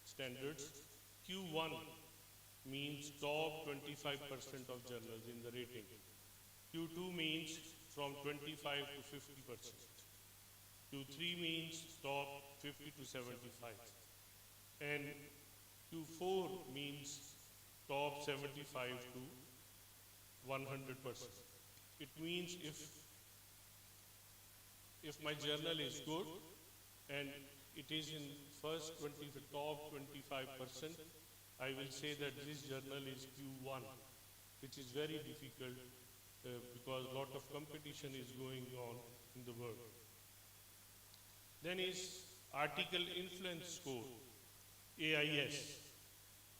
standards. Q1 means top 25% of journals in the rating. Q2 means from 25 to 50%. Q3 means top 50 to 75. And Q4 means top 75 to 100%. It means if my journal is good and it is in first 20, the top 25%, I will say that this journal is Q1, which is very difficult because a lot of competition is going on in the world. Then is Article Influence Score, AIS.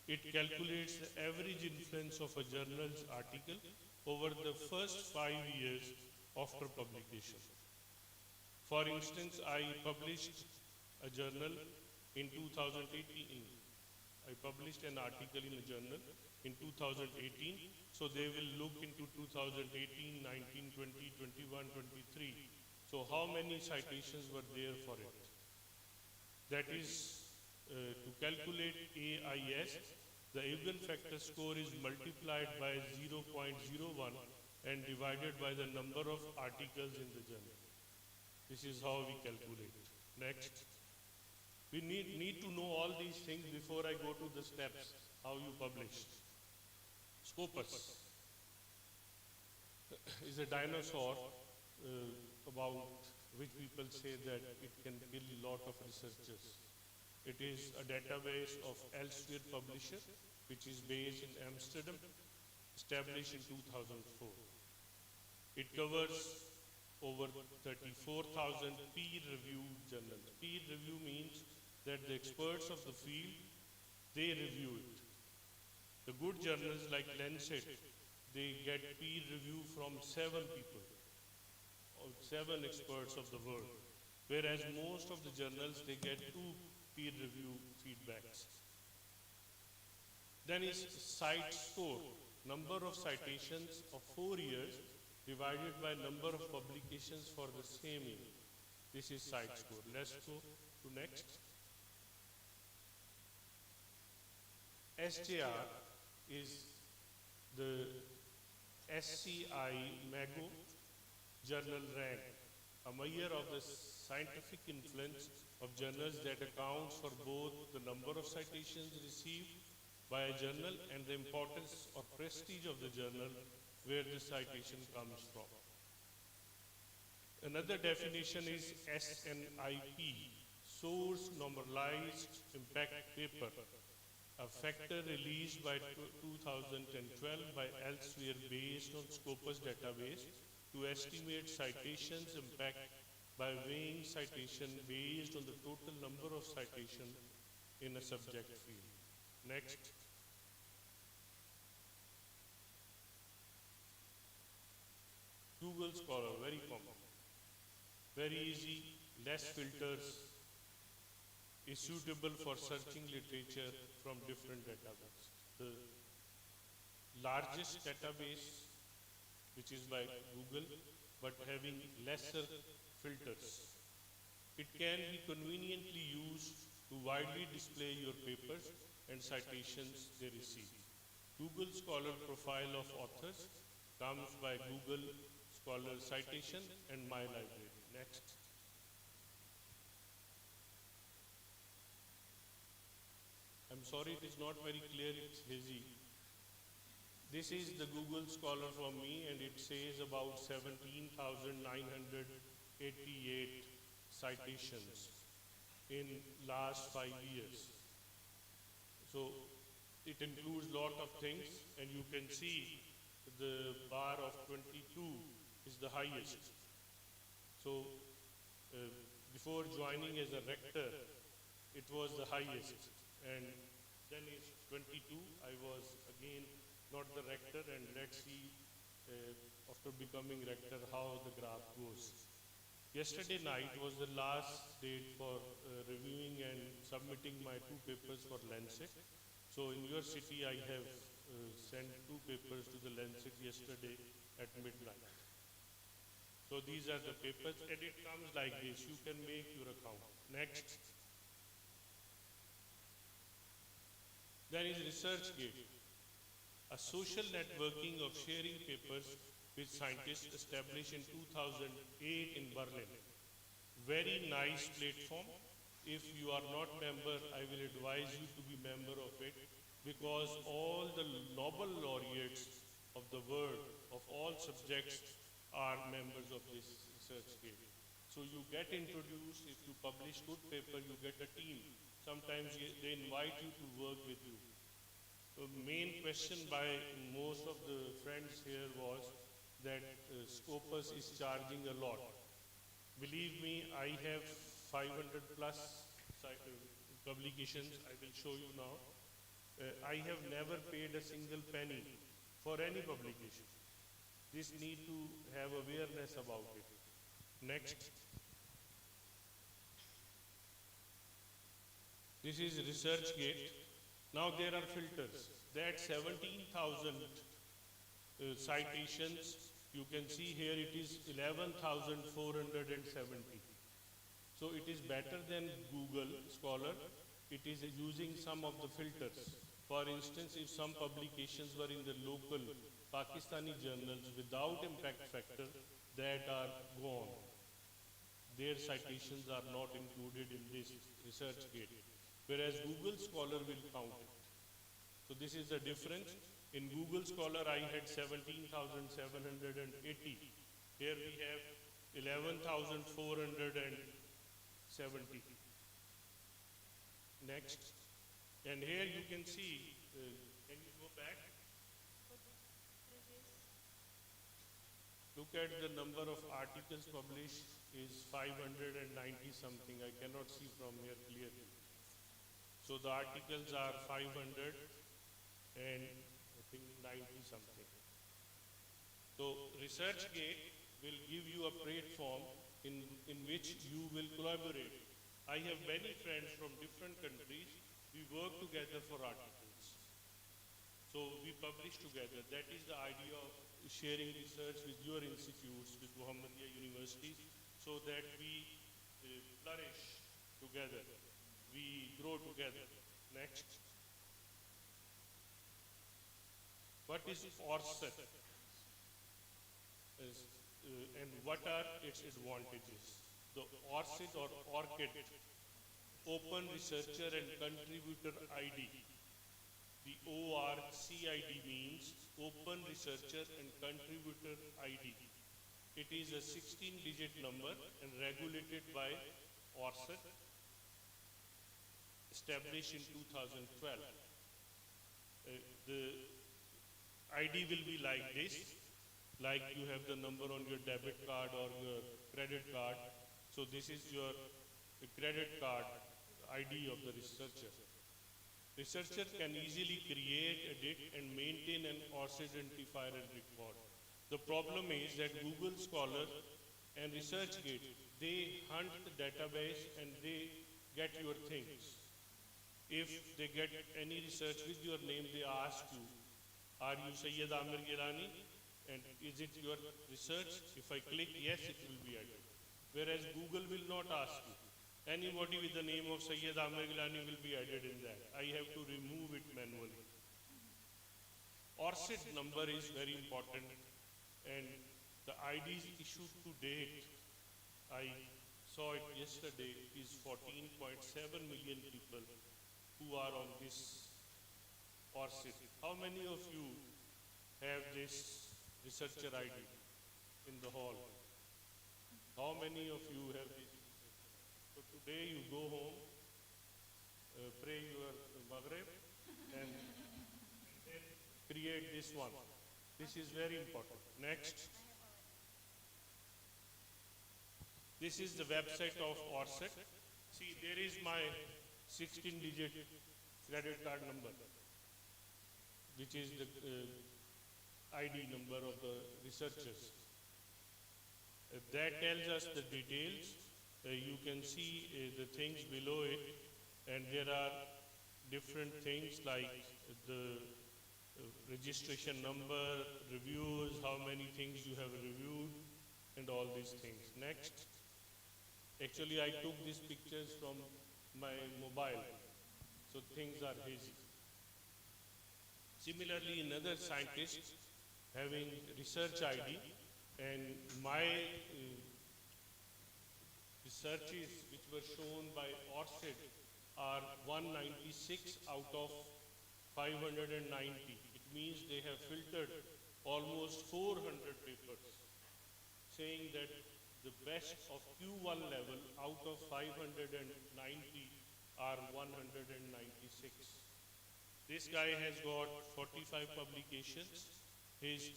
It calculates the average influence of a journal's article over the first 5 years after publication. For instance, I published a journal in 2018. I published an article in a journal in 2018, so they will look into 2018, 19, 20, 21, 23. So how many citations were there for it? That is, to calculate AIS, the Egan factor score is multiplied by 0.01 and divided by the number of articles in the journal. This is how we calculate. Next. We need to know all these things before I go to the steps, how you publish. Scopus is a dinosaur about which people say that it can kill a lot of researchers. It is a database of Elsevier publisher, which is based in Amsterdam, established in 2004. It covers over 34,000 peer-reviewed journals. Peer review means that the experts of the field, they review it. The good journals like Lancet, they get peer review from 7 people, or 7 experts of the world, whereas most of the journals, they get 2 peer review feedbacks. Then is cite score, number of citations of 4 years divided by number of publications for the same year. This is cite score. Let's go to next. SJR is the SCI Mago Journal Rank, a measure of the scientific influence of journals that accounts for both the number of citations received by a journal and the importance or prestige of the journal where the citation comes from. Another definition is SNIP, Source Normalized Impact Paper, a factor released by 2012 by Elsevier based on Scopus database to estimate citations impact by weighing citation based on the total number of citations in a subject field. Next. Google Scholar, very common. Very easy, less filters, is suitable for searching literature from different databases. The largest database, which is by Google, but having lesser filters. It can be conveniently used to widely display your papers and citations they receive. Google Scholar profile of authors comes by Google Scholar citation and My Library. Next. sorry it is not very clear, it's hazy. This is the Google Scholar for me, and it says about 17,988 citations in last 5 years. So it includes lot of things, and you can see the bar of 22 is the highest. So before joining as a rector, it was the highest, and then it's 22. I was again not the rector, and let's see after becoming rector how the graph goes. Yesterday night was the last date for reviewing and submitting my 2 papers for Lancet. So in your city I have sent 2 papers to the Lancet yesterday at midnight. So these are the papers, and it comes like this. You can make your account. Next. Then is ResearchGate, a social networking of sharing papers with scientists established in 2008 in Berlin. Very nice platform. If you are not member, I will advise you to be member of it, because all the Nobel laureates of the world, of all subjects, are members of this ResearchGate. So you get introduced. If you publish good paper, you get a team. Sometimes they invite you to work with you. The main question by most of the friends here was that Scopus is charging a lot. Believe me, I have 500 plus publications. I will show you now. I have never paid a single penny for any publication. This need to have awareness about it. Next. This is ResearchGate. Now there are filters. That 17,000 citations, you can see here it is 11,470. So it is better than Google Scholar. It is using some of the filters. For instance, if some publications were in the local Pakistani journals without impact factor, that are gone. Their citations are not included in this ResearchGate, whereas Google Scholar will count it. So this is the difference. In Google Scholar, I had 17,780. Here we have 11,470. Next. And here you can see, can you go back? Look at the number of articles published is 590 something. I cannot see from here clearly. So the articles are 500 and I think 90 something. So ResearchGate will give you a platform in which you will collaborate. I have many friends from different countries. We work together for articles. So we publish together. That is the idea of sharing research with your institutes, with Muhammadiyah universities, so that we flourish together. We grow together. Next. What is ORCID? And what are its advantages? The ORCID or ORCID, Open Researcher and Contributor ID. The ORCID means Open Researcher and Contributor ID. It is a 16-digit number and regulated by ORCID, established in 2012. The ID will be like this, like you have the number on your debit card or your credit card. So this is your credit card ID of the researcher. Researcher can easily create, edit, and maintain an ORCID identifier and record. The problem is that Google Scholar and ResearchGate, they hunt the database and they get your things. If they get any research with your name, they ask you, are you Sayyid Amir Gilani? And is it your research? If I click yes, it will be added. Whereas Google will not ask you. Anybody with the name of Sayyid Amir Gilani will be added in that. I have to remove it manually. ORCID number is very important, and the IDs issued to date, I saw it yesterday, is 14.7 million people who are on this ORCID. How many of you have this researcher ID in the hall? How many of you have this? So today you go home, pray your Maghrib, and then create this one. This is very important. Next. This is the website of ORCID. See, there is my 16-digit credit card number, which is the ID number of the researchers. That tells us the details. You can see the things below it, and there are different things like the registration number, reviews, how many things you have reviewed, and all these things. Next. Actually, I took these pictures from my mobile, so things are hazy. Similarly, another scientist having research ID, and my researches which were shown by ORCID are 196 out of 590. It means they have filtered almost 400 papers, saying that the best of Q1 level out of 590 are 196. This guy has got 45 publications. His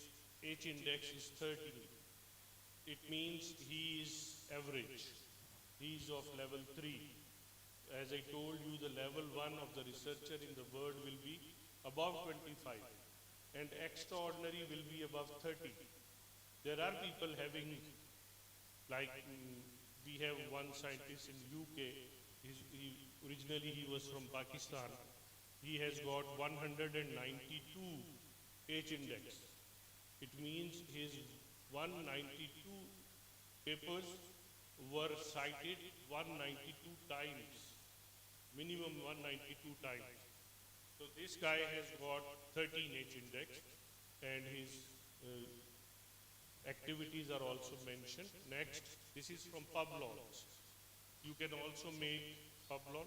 H index is 13. It means he is average. He is of level 3. As I told you, the level 1 of the researcher in the world will be above 25, and extraordinary will be above 30. There are people having, like we have one scientist in UK, originally he was from Pakistan. He has got 192 H index. It means his 192 papers were cited 192 times, minimum 192 times. So this guy has got 13 H index, and his activities are also mentioned. Next, this is from Publons. You can also make Publon.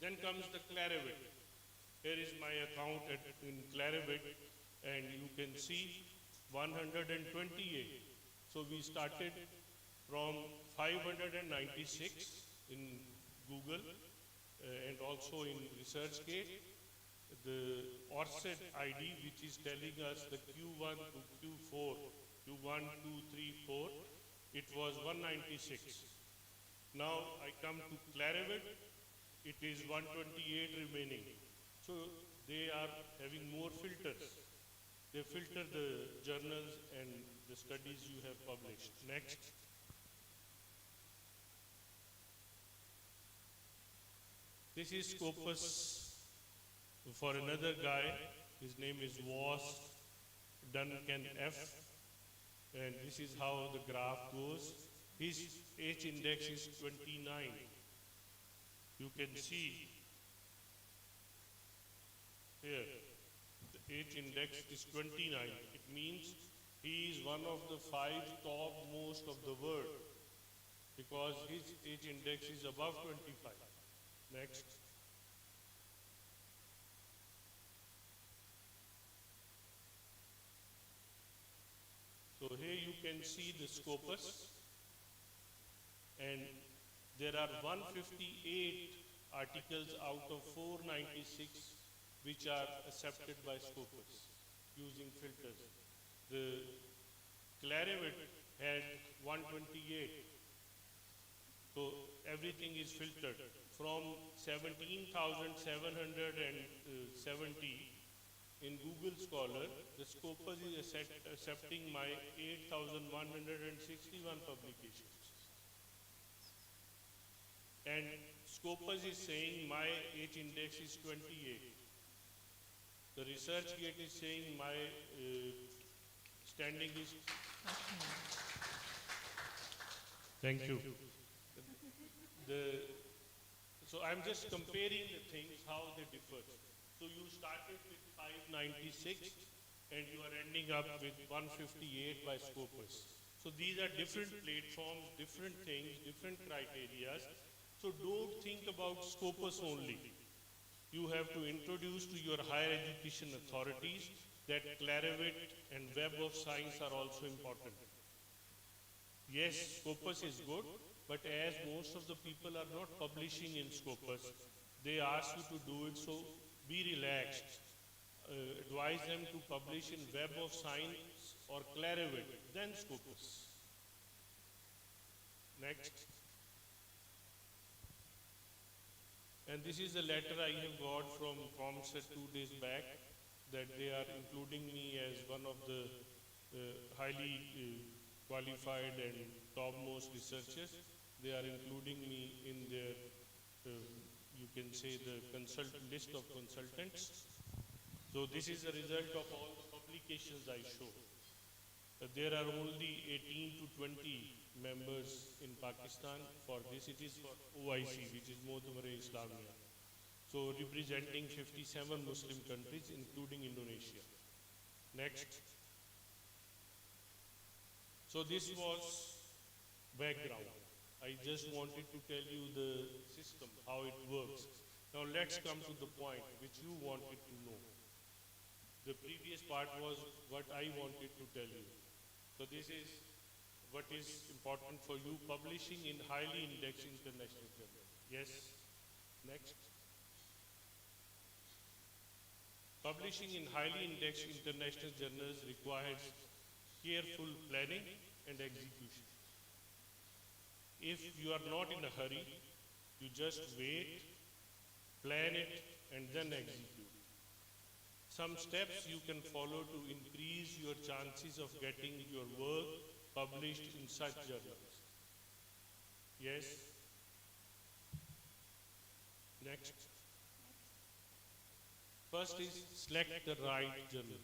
Then comes the Claravit. Here is my account in Claravit, and you can see 128. So we started from 596 in Google and also in ResearchGate. The ORCID ID, which is telling us the Q1 to Q4, Q1, 2, 3, 4, it was 196. Now I come to Claravit, it is 128 remaining. So they are having more filters. They filter the journals and the studies you have published. Next. This is scopus for another guy. His name is Was Duncan F. And this is how the graph goes. His H index is 29. You can see here, the H index is 29. It means he is one of the 5 top most of the world because his H index is above 25. Next. So here you can see the scopus, and there are 158 articles out of 496 which are accepted by scopus using filters. The Claravit had 128. So everything is filtered. From 17,770 in Google Scholar, the Scopus is accepting my 8,161 publications. And Scopus is saying my H index is 28. The ResearchGate is saying my standing is... Thank you. So I'm just comparing the things, how they differ. So you started with 596 and you are ending up with 158 by Scopus. So these are different platforms, different things, different criteria. So don't think about scopus only. You have to introduce to your higher education authorities that Clarivet and Web of Science are also important. Yes, scopus is good, but as most of the people are not publishing in scopus, they ask you to do it, so be relaxed. Advise them to publish in Web of Science or Clarivet, then scopus. Next. And this is a letter I have got from ComSet 2 days back, that they are including me as one of the highly qualified and topmost researchers. They are including me in their, you can say, the list of consultants. So this is a result of all the publications I show. There are only 18 to 20 members in Pakistan for this. It is for OIC, which is Mu'tamar-e Islamiyah. So representing 57 Muslim countries, including Indonesia. Next. So this was background. I just wanted to tell you the system, how it works. Now let's come to the point which you wanted to know. The previous part was what I wanted to tell you. So this is what is important for you, publishing in highly indexed international journals. Yes? Next. Publishing in highly indexed international journals requires careful planning and execution. If you are not in a hurry, you just wait, plan it, and then execute. Some steps you can follow to increase your chances of getting your work published in such journals. Yes? Next. First is select the right journal.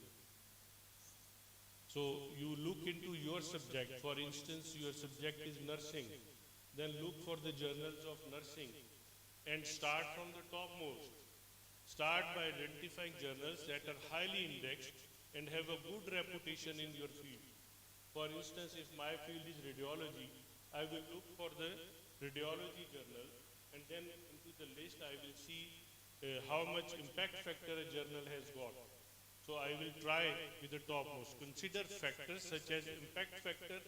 So you look into your subject. For instance, your subject is nursing. Then look for the journals of nursing and start from the topmost. Start by identifying journals that are highly indexed and have a good reputation in your field. For instance, if my field is radiology, I will look for the radiology journal, and then into the list I will see how much impact factor a journal has got. So I will try with the topmost. Consider factors such as impact factor,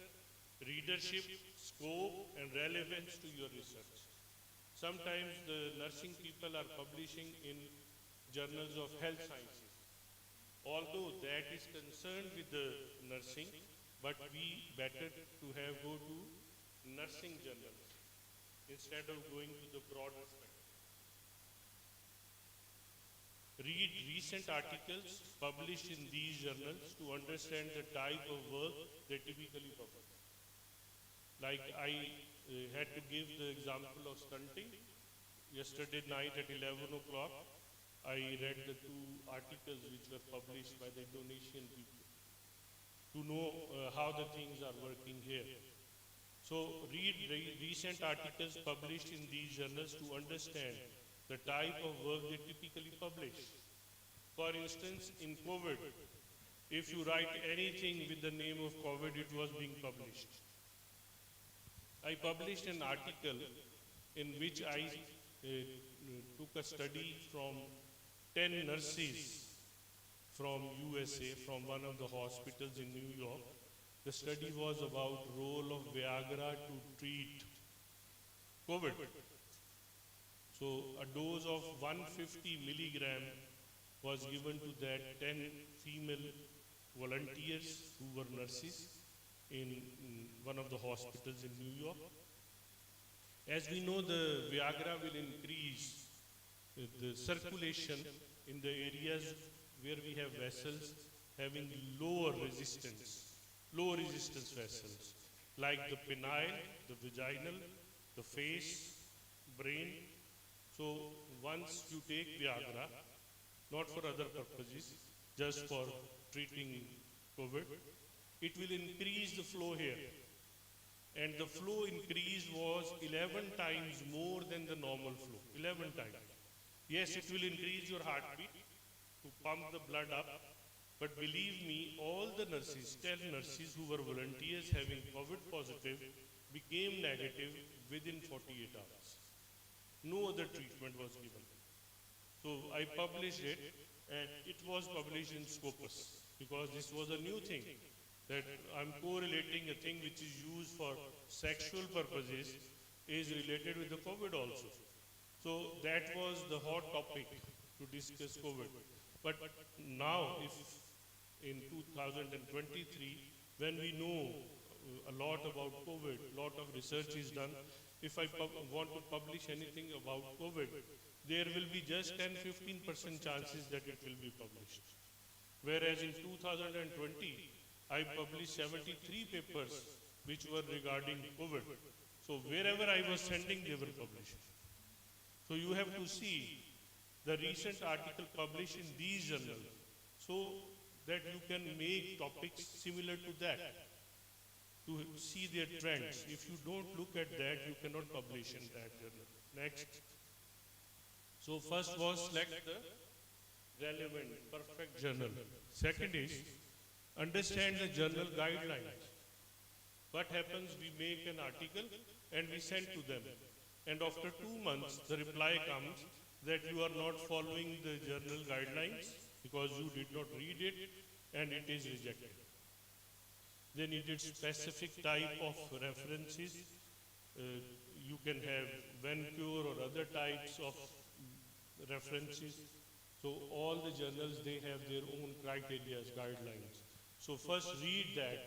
readership, scope, and relevance to your research. Sometimes the nursing people are publishing in journals of health sciences. Although that is concerned with the nursing, but we better to have go to nursing journals instead of going to the broader spectrum. Read recent articles published in these journals to understand the type of work they typically publish. Like I had to give the example of stunting. Yesterday night at 11 o'clock, I read the two articles which were published by the Indonesian people to know how the things are working here. So read recent articles published in these journals to understand the type of work they typically publish. For instance, in COVID, if you write anything with the name of COVID, it was being published. I published an article in which I took a study from 10 nurses from USA, from one of the hospitals in New York. The study was about role of Viagra to treat COVID. So a dose of 150 milligram was given to that 10 female volunteers who were nurses in one of the hospitals in New York. As we know, the Viagra will increase the circulation in the areas where we have vessels having lower resistance vessels, like the penile, the vaginal, the face, brain. So once you take Viagra, not for other purposes, just for treating COVID, it will increase the flow here. And the flow increase was 11 times more than the normal flow, 11 times. Yes, it will increase your heartbeat to pump the blood up, but believe me, all the nurses, 10 nurses who were volunteers having COVID positive became negative within 48 hours. No other treatment was given. So I published it, and it was published in Scopus because this was a new thing, that I'm correlating a thing which is used for sexual purposes is related with the COVID also. So that was the hot topic to discuss COVID. But now, if in 2023, when we know a lot about COVID, a lot of research is done, if I want to publish anything about COVID, there will be just 10-15% chances that it will be published. Whereas in 2020, I published 73 papers which were regarding COVID. So wherever I was sending, they were published. So you have to see the recent article published in these journals so that you can make topics similar to that, to see their trends. If you don't look at that, you cannot publish in that journal. Next. So first was select the relevant, perfect journal. Second is understand the journal guidelines. What happens, we make an article and we send to them. And after 2 months, the reply comes that you are not following the journal guidelines because you did not read it and it is rejected. They needed specific type of references. You can have Vencure or other types of references. So all the journals, they have their own criteria, guidelines. So first read that.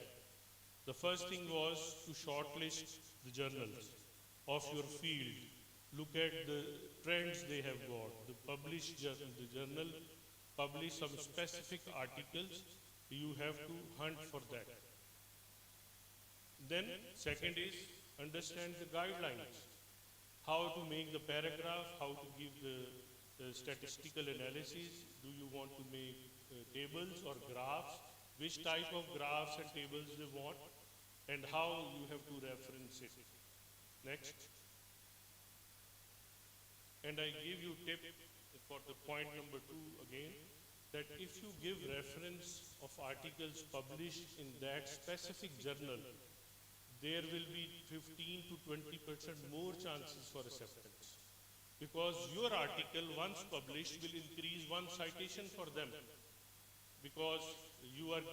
The first thing was to shortlist the journals of your field. Look at the trends they have got. The journal publish some specific articles. You have to hunt for that. Then second is understand the guidelines. How to make the paragraph, how to give the statistical analysis. Do you want to make tables or graphs? Which type of graphs and tables they want, and how you have to reference it. Next. And I give you tip for the point number 2 again, that if you give reference of articles published in that specific journal, there will be 15 to 20% more chances for acceptance. Because your article, once published, will increase 1 citation for them. Because you are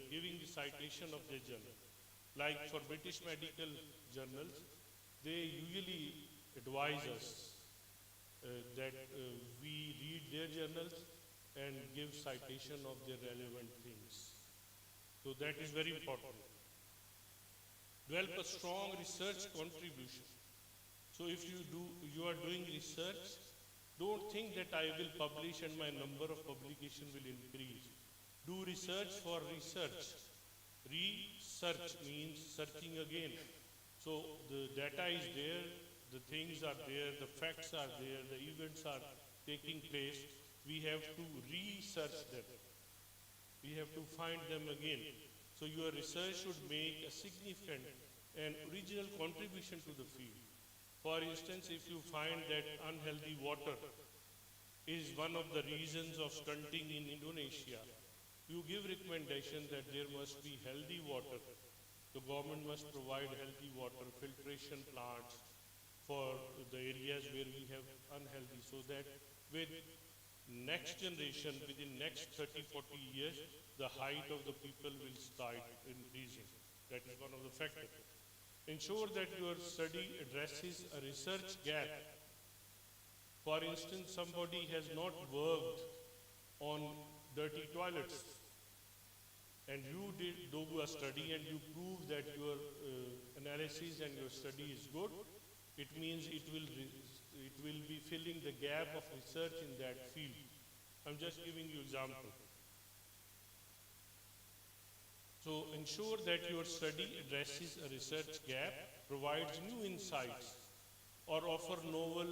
giving the citation of their journal. Like for British medical journals, they usually advise us that we read their journals and give citation of their relevant things. So that is very important. Develop a strong research contribution. So if you are doing research, don't think that I will publish and my number of publication will increase. Do research for research. Research means searching again. So the data is there, the things are there, the facts are there, the events are taking place. We have to research them. We have to find them again. So your research should make a significant and original contribution to the field. For instance, if you find that unhealthy water is one of the reasons of stunting in Indonesia, you give recommendation that there must be healthy water. The government must provide healthy water filtration plants for the areas where we have unhealthy, so that with next generation, within next 30-40 years, the height of the people will start increasing. That is one of the factors. Ensure that your study addresses a research gap. For instance, somebody has not worked on dirty toilets, and you did do a study and you prove that your analysis and your study is good, it means it will be filling the gap of research in that field. I'm just giving you example. So ensure that your study addresses a research gap, provides new insights, or offer novel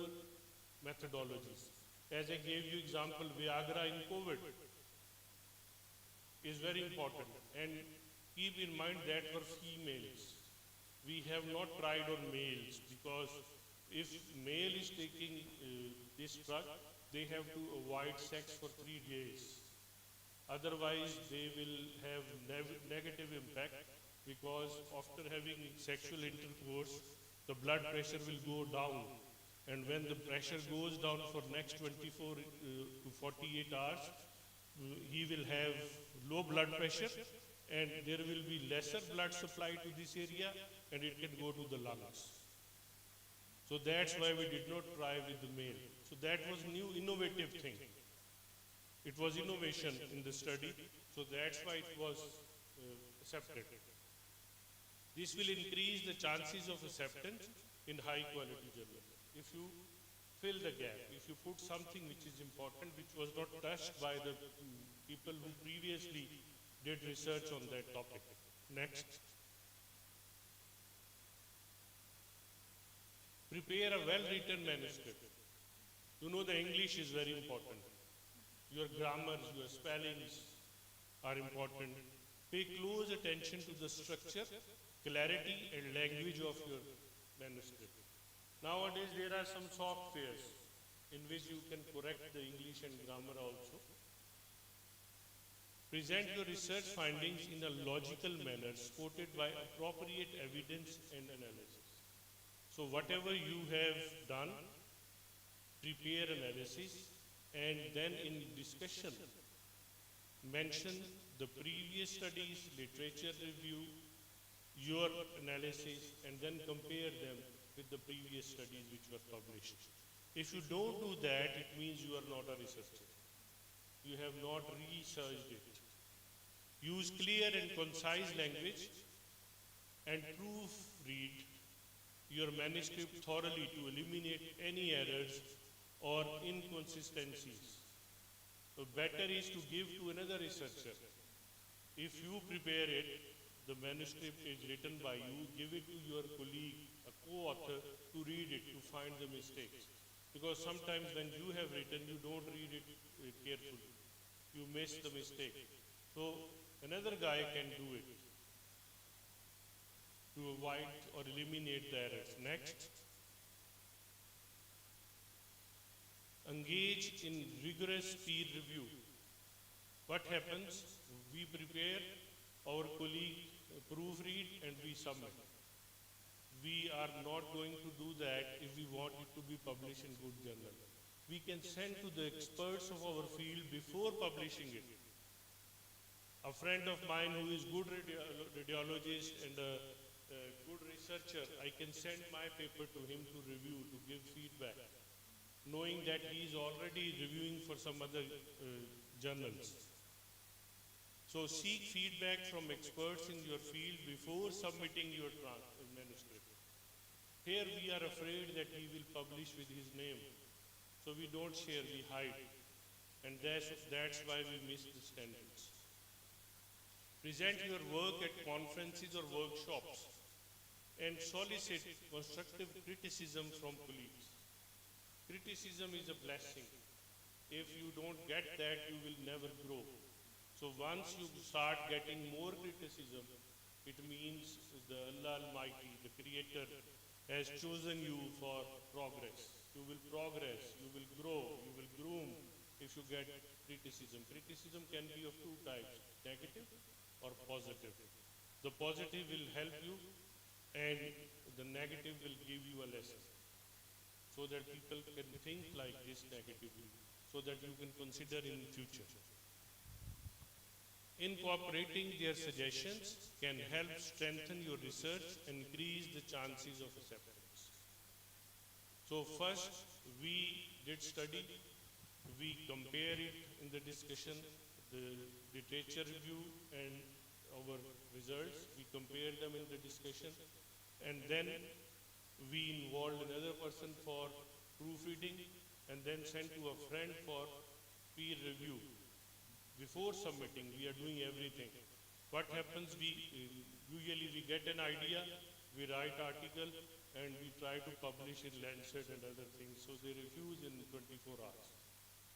methodologies. As I gave you example, Viagra in COVID is very important, and keep in mind that for females. We have not tried on males, because if male is taking this drug, they have to avoid sex for 3 days. Otherwise, they will have negative impact, because after having sexual intercourse, the blood pressure will go down. And when the pressure goes down for next 24 to 48 hours, he will have low blood pressure and there will be lesser blood supply to this area and it can go to the lungs. So that's why we did not try with the male. So that was new innovative thing. It was innovation in the study, so that's why it was accepted. This will increase the chances of acceptance in high quality journal. If you fill the gap, if you put something which is important, which was not touched by the people who previously did research on that topic. Next. Prepare a well-written manuscript. You know the English is very important. Your grammars, your spellings are important. Pay close attention to the structure, clarity and language of your manuscript. Nowadays there are some softwares in which you can correct the English and grammar also. Present your research findings in a logical manner supported by appropriate evidence and analysis. So whatever you have done, prepare analysis and then in discussion mention the previous studies, literature review, your analysis and then compare them with the previous studies which were published. If you don't do that, it means you are not a researcher. You have not researched it. Use clear and concise language and proofread your manuscript thoroughly to eliminate any errors or inconsistencies. So better is to give to another researcher. If you prepare it, the manuscript is written by you, give it to your colleague, a co-author, to read it, to find the mistakes. Because sometimes when you have written, you don't read it carefully. You miss the mistake. So another guy can do it to avoid or eliminate the errors. Next. Engage in rigorous peer review. What happens? We prepare, our colleague proofread and we submit. We are not going to do that if we want it to be published in good journal. We can send to the experts of our field before publishing it. A friend of mine who is good radiologist and a good researcher, I can send my paper to him to review, to give feedback, knowing that he is already reviewing for some other journals. So seek feedback from experts in your field before submitting your manuscript. Here we are afraid that he will publish with his name. So we don't share, we hide. And that's why we miss the standards. Present your work at conferences or workshops and solicit constructive criticism from colleagues. Criticism is a blessing. If you don't get that, you will never grow. So once you start getting more criticism, it means the Allah Almighty, the Creator, has chosen you for progress. You will progress, you will grow, you will groom if you get criticism. Criticism can be of two types, negative or positive. The positive will help you and the negative will give you a lesson, so that people can think like this negatively, so that you can consider in future. Incorporating their suggestions can help strengthen your research and increase the chances of acceptance. So first, we did study, we compare it in the discussion, the literature review and our results, we compare them in the discussion, and then we involved another person for proofreading and then sent to a friend for peer review. Before submitting, we are doing everything. What happens, usually we get an idea, we write article and we try to publish in Lancet and other things. So they refuse in 24 hours.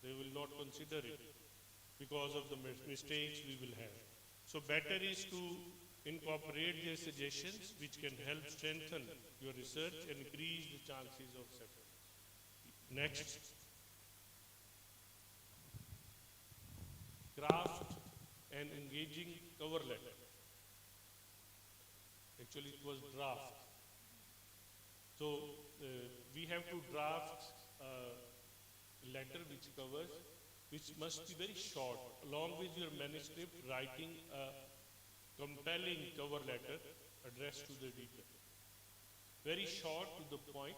They will not consider it because of the mistakes we will have. So better is to incorporate their suggestions which can help strengthen your research and increase the chances of success. Next. Craft an engaging cover letter. Actually, it was draft. So we have to draft a letter which must be very short, along with your manuscript, writing a compelling cover letter addressed to the reader. Very short to the point,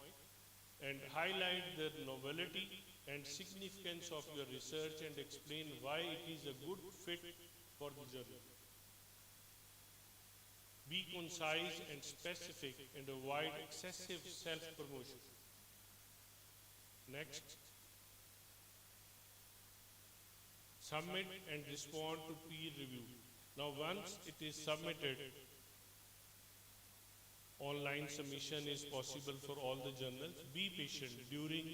and highlight the novelty and significance of your research and explain why it is a good fit for the journal. Be concise and specific and avoid excessive self-promotion. Next, submit and respond to peer review. Now, once it is submitted, online submission is possible for all the journals. Be patient during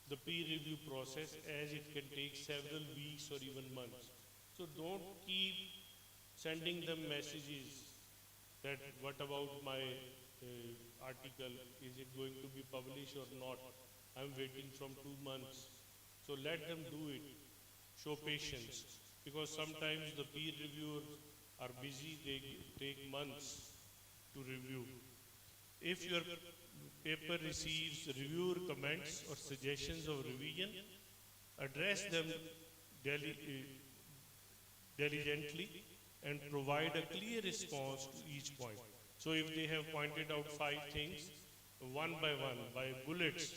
the peer review process, as it can take several weeks or even months. So don't keep sending them messages that what about my article, is it going to be published or not? I'm waiting from 2 months. So let them do it. Show patience, because sometimes the peer reviewers are busy, they take months to review. If your paper receives reviewer comments or suggestions of revision, address them diligently and provide a clear response to each point. So if they have pointed out 5 things, one by bullets,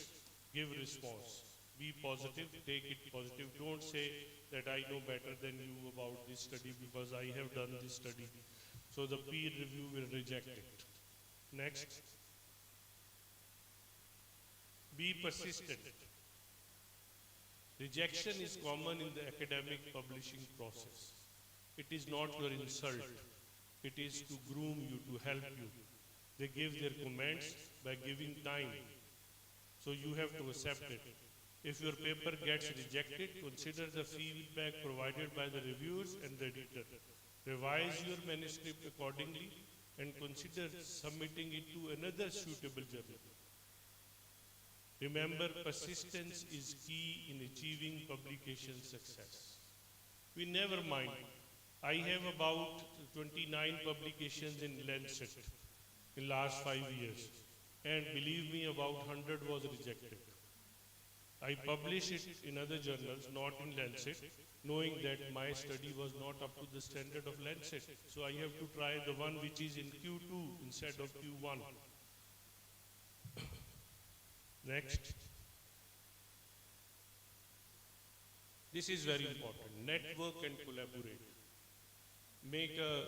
give response. Be positive, take it positive. Don't say that I know better than you about this study because I have done this study. So the peer review will reject it. Next, be persistent. Rejection is common in the academic publishing process. It is not your insult. It is to groom you, to help you. They give their comments by giving time. So you have to accept it. If your paper gets rejected, consider the feedback provided by the reviewers and the editor. Revise your manuscript accordingly and consider submitting it to another suitable journal. Remember, persistence is key in achieving publication success. We never mind. I have about 29 publications in Lancet in last 5 years. And believe me, about 100 was rejected. I publish it in other journals, not in Lancet, knowing that my study was not up to the standard of Lancet. So I have to try the one which is in Q2 instead of Q1. Next. This is very important. Network and collaborate. Make a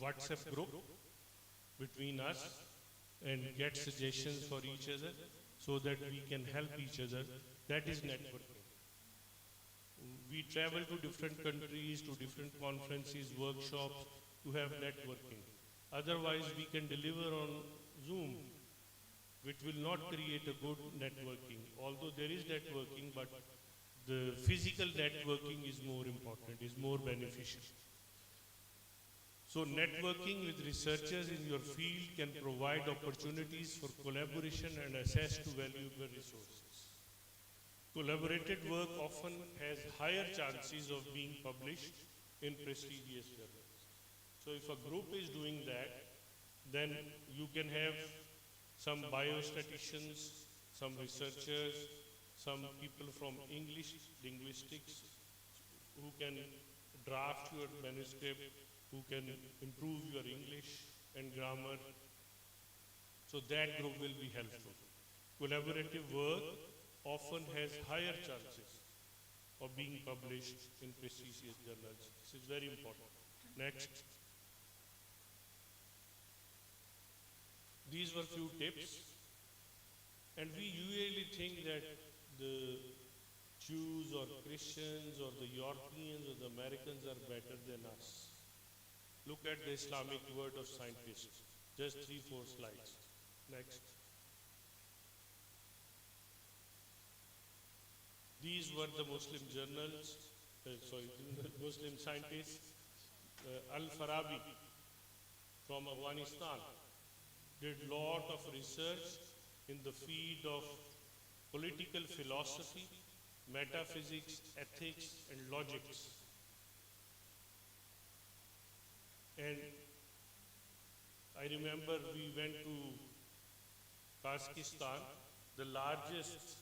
WhatsApp group between us and get suggestions for each other so that we can help each other. That is networking. We travel to different countries, to different conferences, workshops to have networking. Otherwise, we can deliver on Zoom, which will not create a good networking. Although there is networking, but the physical networking is more important, is more beneficial. So networking with researchers in your field can provide opportunities for collaboration and access to valuable resources. Collaborated work often has higher chances of being published in prestigious journals. So if a group is doing that, then you can have some biostatisticians, some researchers, some people from English linguistics who can draft your manuscript, who can improve your English and grammar. So that group will be helpful. Collaborative work often has higher chances of being published in prestigious journals. This is very important. Next. These were few tips. And we usually think that the Jews or Christians or the Europeans or the Americans are better than us. Look at the Islamic word of scientists. Just 3-4 slides. Next. These were the Muslim journals, Muslim scientists. Al-Farabi from Afghanistan did lot of research in the field of political philosophy, metaphysics, ethics, and logics. And I remember we went to Kazakhstan. The largest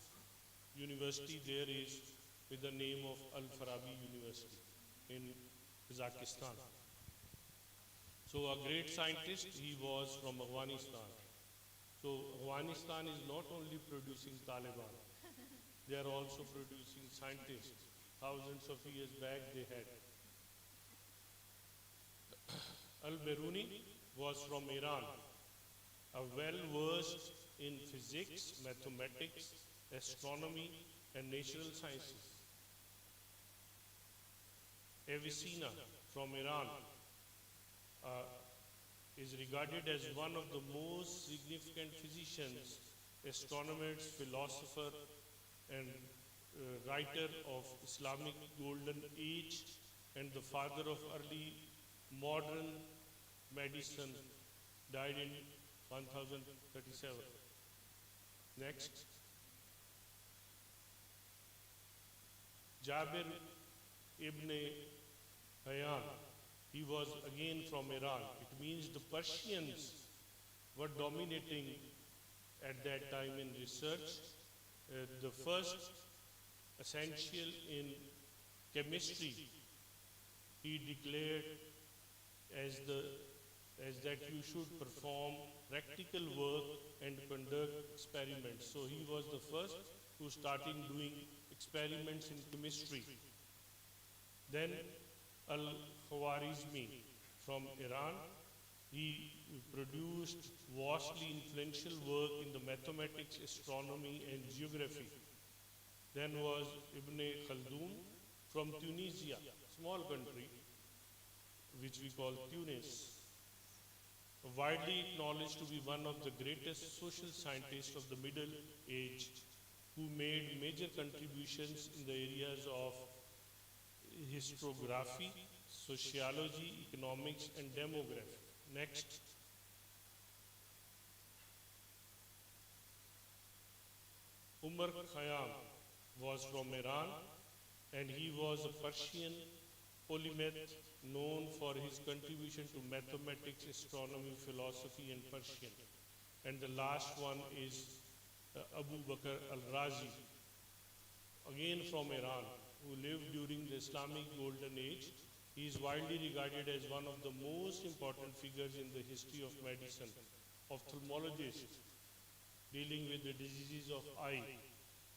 university there is with the name of Al-Farabi University in Kazakhstan. So a great scientist, he was from Afghanistan. So Afghanistan is not only producing Taliban, they are also producing scientists. Thousands of years back they had. Al-Biruni was from Iran, a well-versed in physics, mathematics, astronomy, and natural sciences. Avicenna from Iran is regarded as one of the most significant physicians, astronomers, philosopher, and writer of Islamic Golden Age and the father of early modern medicine, died in 1037. Next. Jabir ibn Hayyan, he was again from Iran. It means the Persians were dominating at that time in research. The first essential in chemistry, he declared as that you should perform practical work and conduct experiments. So he was the first who started doing experiments in chemistry. Then Al-Khwarizmi from Iran, he produced vastly influential work in the mathematics, astronomy, and geography. Then was Ibn Khaldun from Tunisia, small country, which we call Tunis, widely acknowledged to be one of the greatest social scientists of the Middle Age, who made major contributions in the areas of historiography, sociology, economics, and demography. Next. Umar Khayyam was from Iran, and he was a Persian polymath known for his contribution to mathematics, astronomy, philosophy, and Persian. And the last one is Abu Bakr al-Razi, again from Iran, who lived during the Islamic Golden Age. He is widely regarded as one of the most important figures in the history of medicine, ophthalmologist, dealing with the diseases of eye,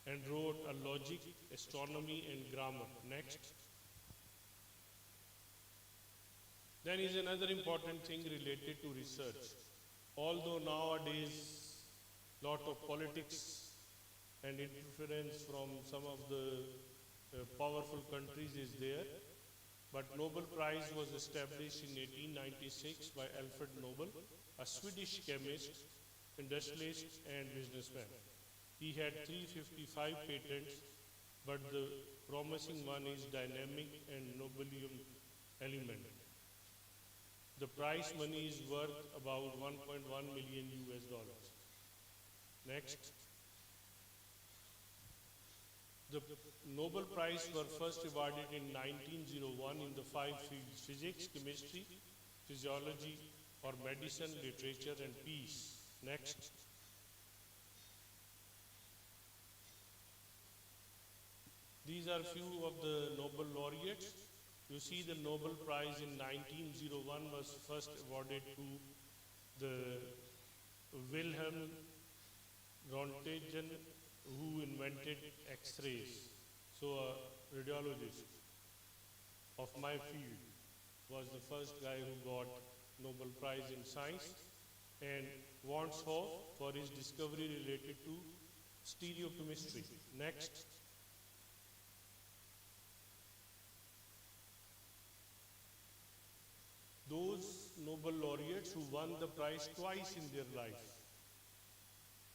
and wrote a logic, astronomy, and grammar. Next. Then is another important thing related to research. Although nowadays lot of politics and interference from some of the powerful countries is there, but Nobel Prize was established in 1896 by Alfred Nobel, a Swedish chemist, industrialist, and businessman. He had 355 patents, but the promising one is dynamic and nobelium element. The prize money is worth about 1.1 million US dollars. Next. The Nobel Prize were first awarded in 1901 in the 5 fields: physics, chemistry, physiology, or medicine, literature, and peace. Next. These are few of the Nobel laureates. You see, the Nobel Prize in 1901 was first awarded to the Wilhelm Röntgen, who invented X-rays. So a radiologist of my field was the first guy who got Nobel Prize in Science, and Wants Hof for his discovery related to stereochemistry. Next. Those Nobel laureates who won the prize twice in their life: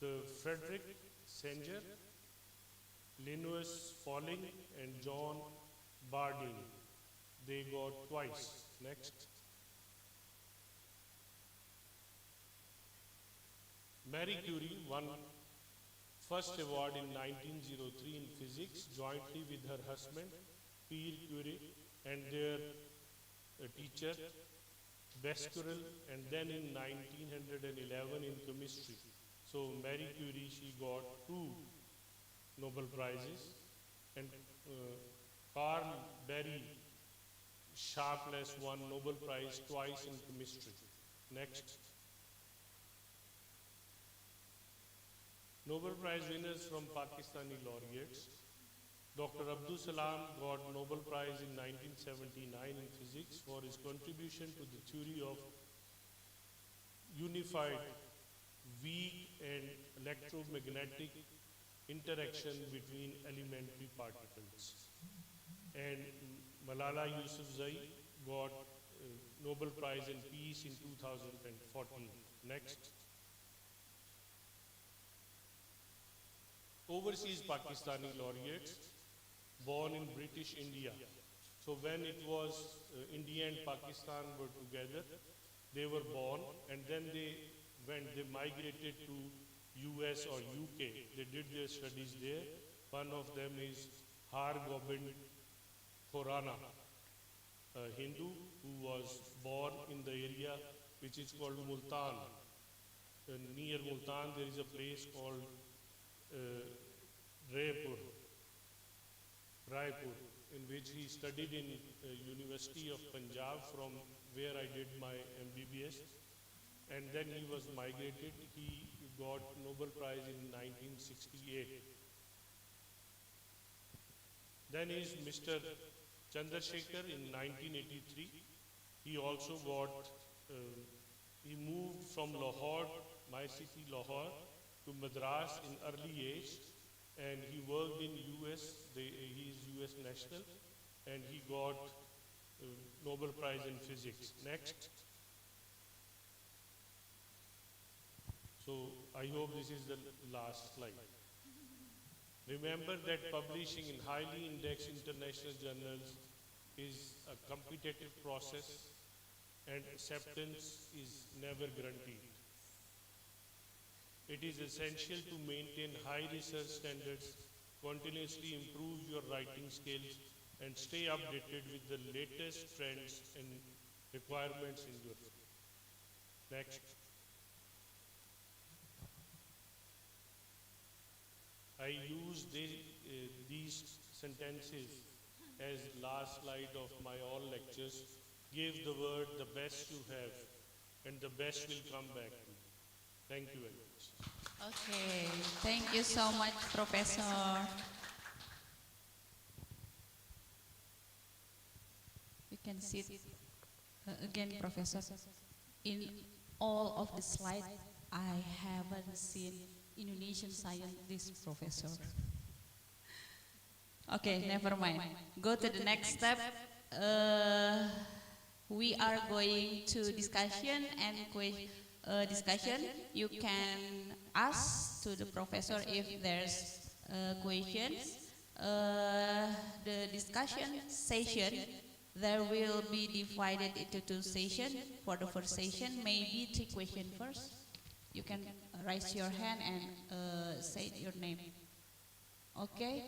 the Frederick Sanger, Linus Pauling, and John Bardeen. They got twice. Next. Marie Curie won first award in 1903 in physics jointly with her husband Pierre Curie and their teacher Besquerel, and then in 1911 in chemistry. So Marie Curie, she got 2 Nobel Prizes, and Carl Barry Sharpless won Nobel Prize twice in chemistry. Next. Nobel Prize winners from Pakistani laureates. Dr. Abdul Salam got Nobel Prize in 1979 in physics for his contribution to the theory of unified weak and electromagnetic interaction between elementary particles. And Malala Yousafzai got Nobel Prize in Peace in 2014. Next. Overseas Pakistani laureates born in British India. So when it was India and Pakistan were together, they were born, and then when they migrated to US or UK, they did their studies there. One of them is Har Gobind Khorana, a Hindu who was born in the area which is called Multan. Near Multan there is a place called Raipur, in which he studied in University of Punjab, from where I did my MBBS, and then he was migrated. He got Nobel Prize in 1968. Then is Mr. Chandrasekhar in 1983. He also got, he moved from Lahore, my city Lahore, to Madras in early age, and he worked in US. He is US national, and he got Nobel Prize in physics. Next. So I hope this is the last slide. Remember that publishing in highly indexed international journals is a competitive process, and acceptance is never guaranteed. It is essential to maintain high research standards, continuously improve your writing skills, and stay updated with the latest trends and requirements in your field. Next. I use these sentences as last slide of my all lectures. Give the word the best you have, and the best will come back to you. Thank you very much. Okay, thank you so much, Professor. You can sit again, Professor. In all of the slides, I haven't seen Indonesian scientist, Professor. Okay, never mind. Go to the next step. We are going to discussion and discussion. You can ask to the professor if there's questions. The discussion session, there will be divided into 2 sessions. For the first session, maybe 3 questions first. You can raise your hand and say your name. Okay?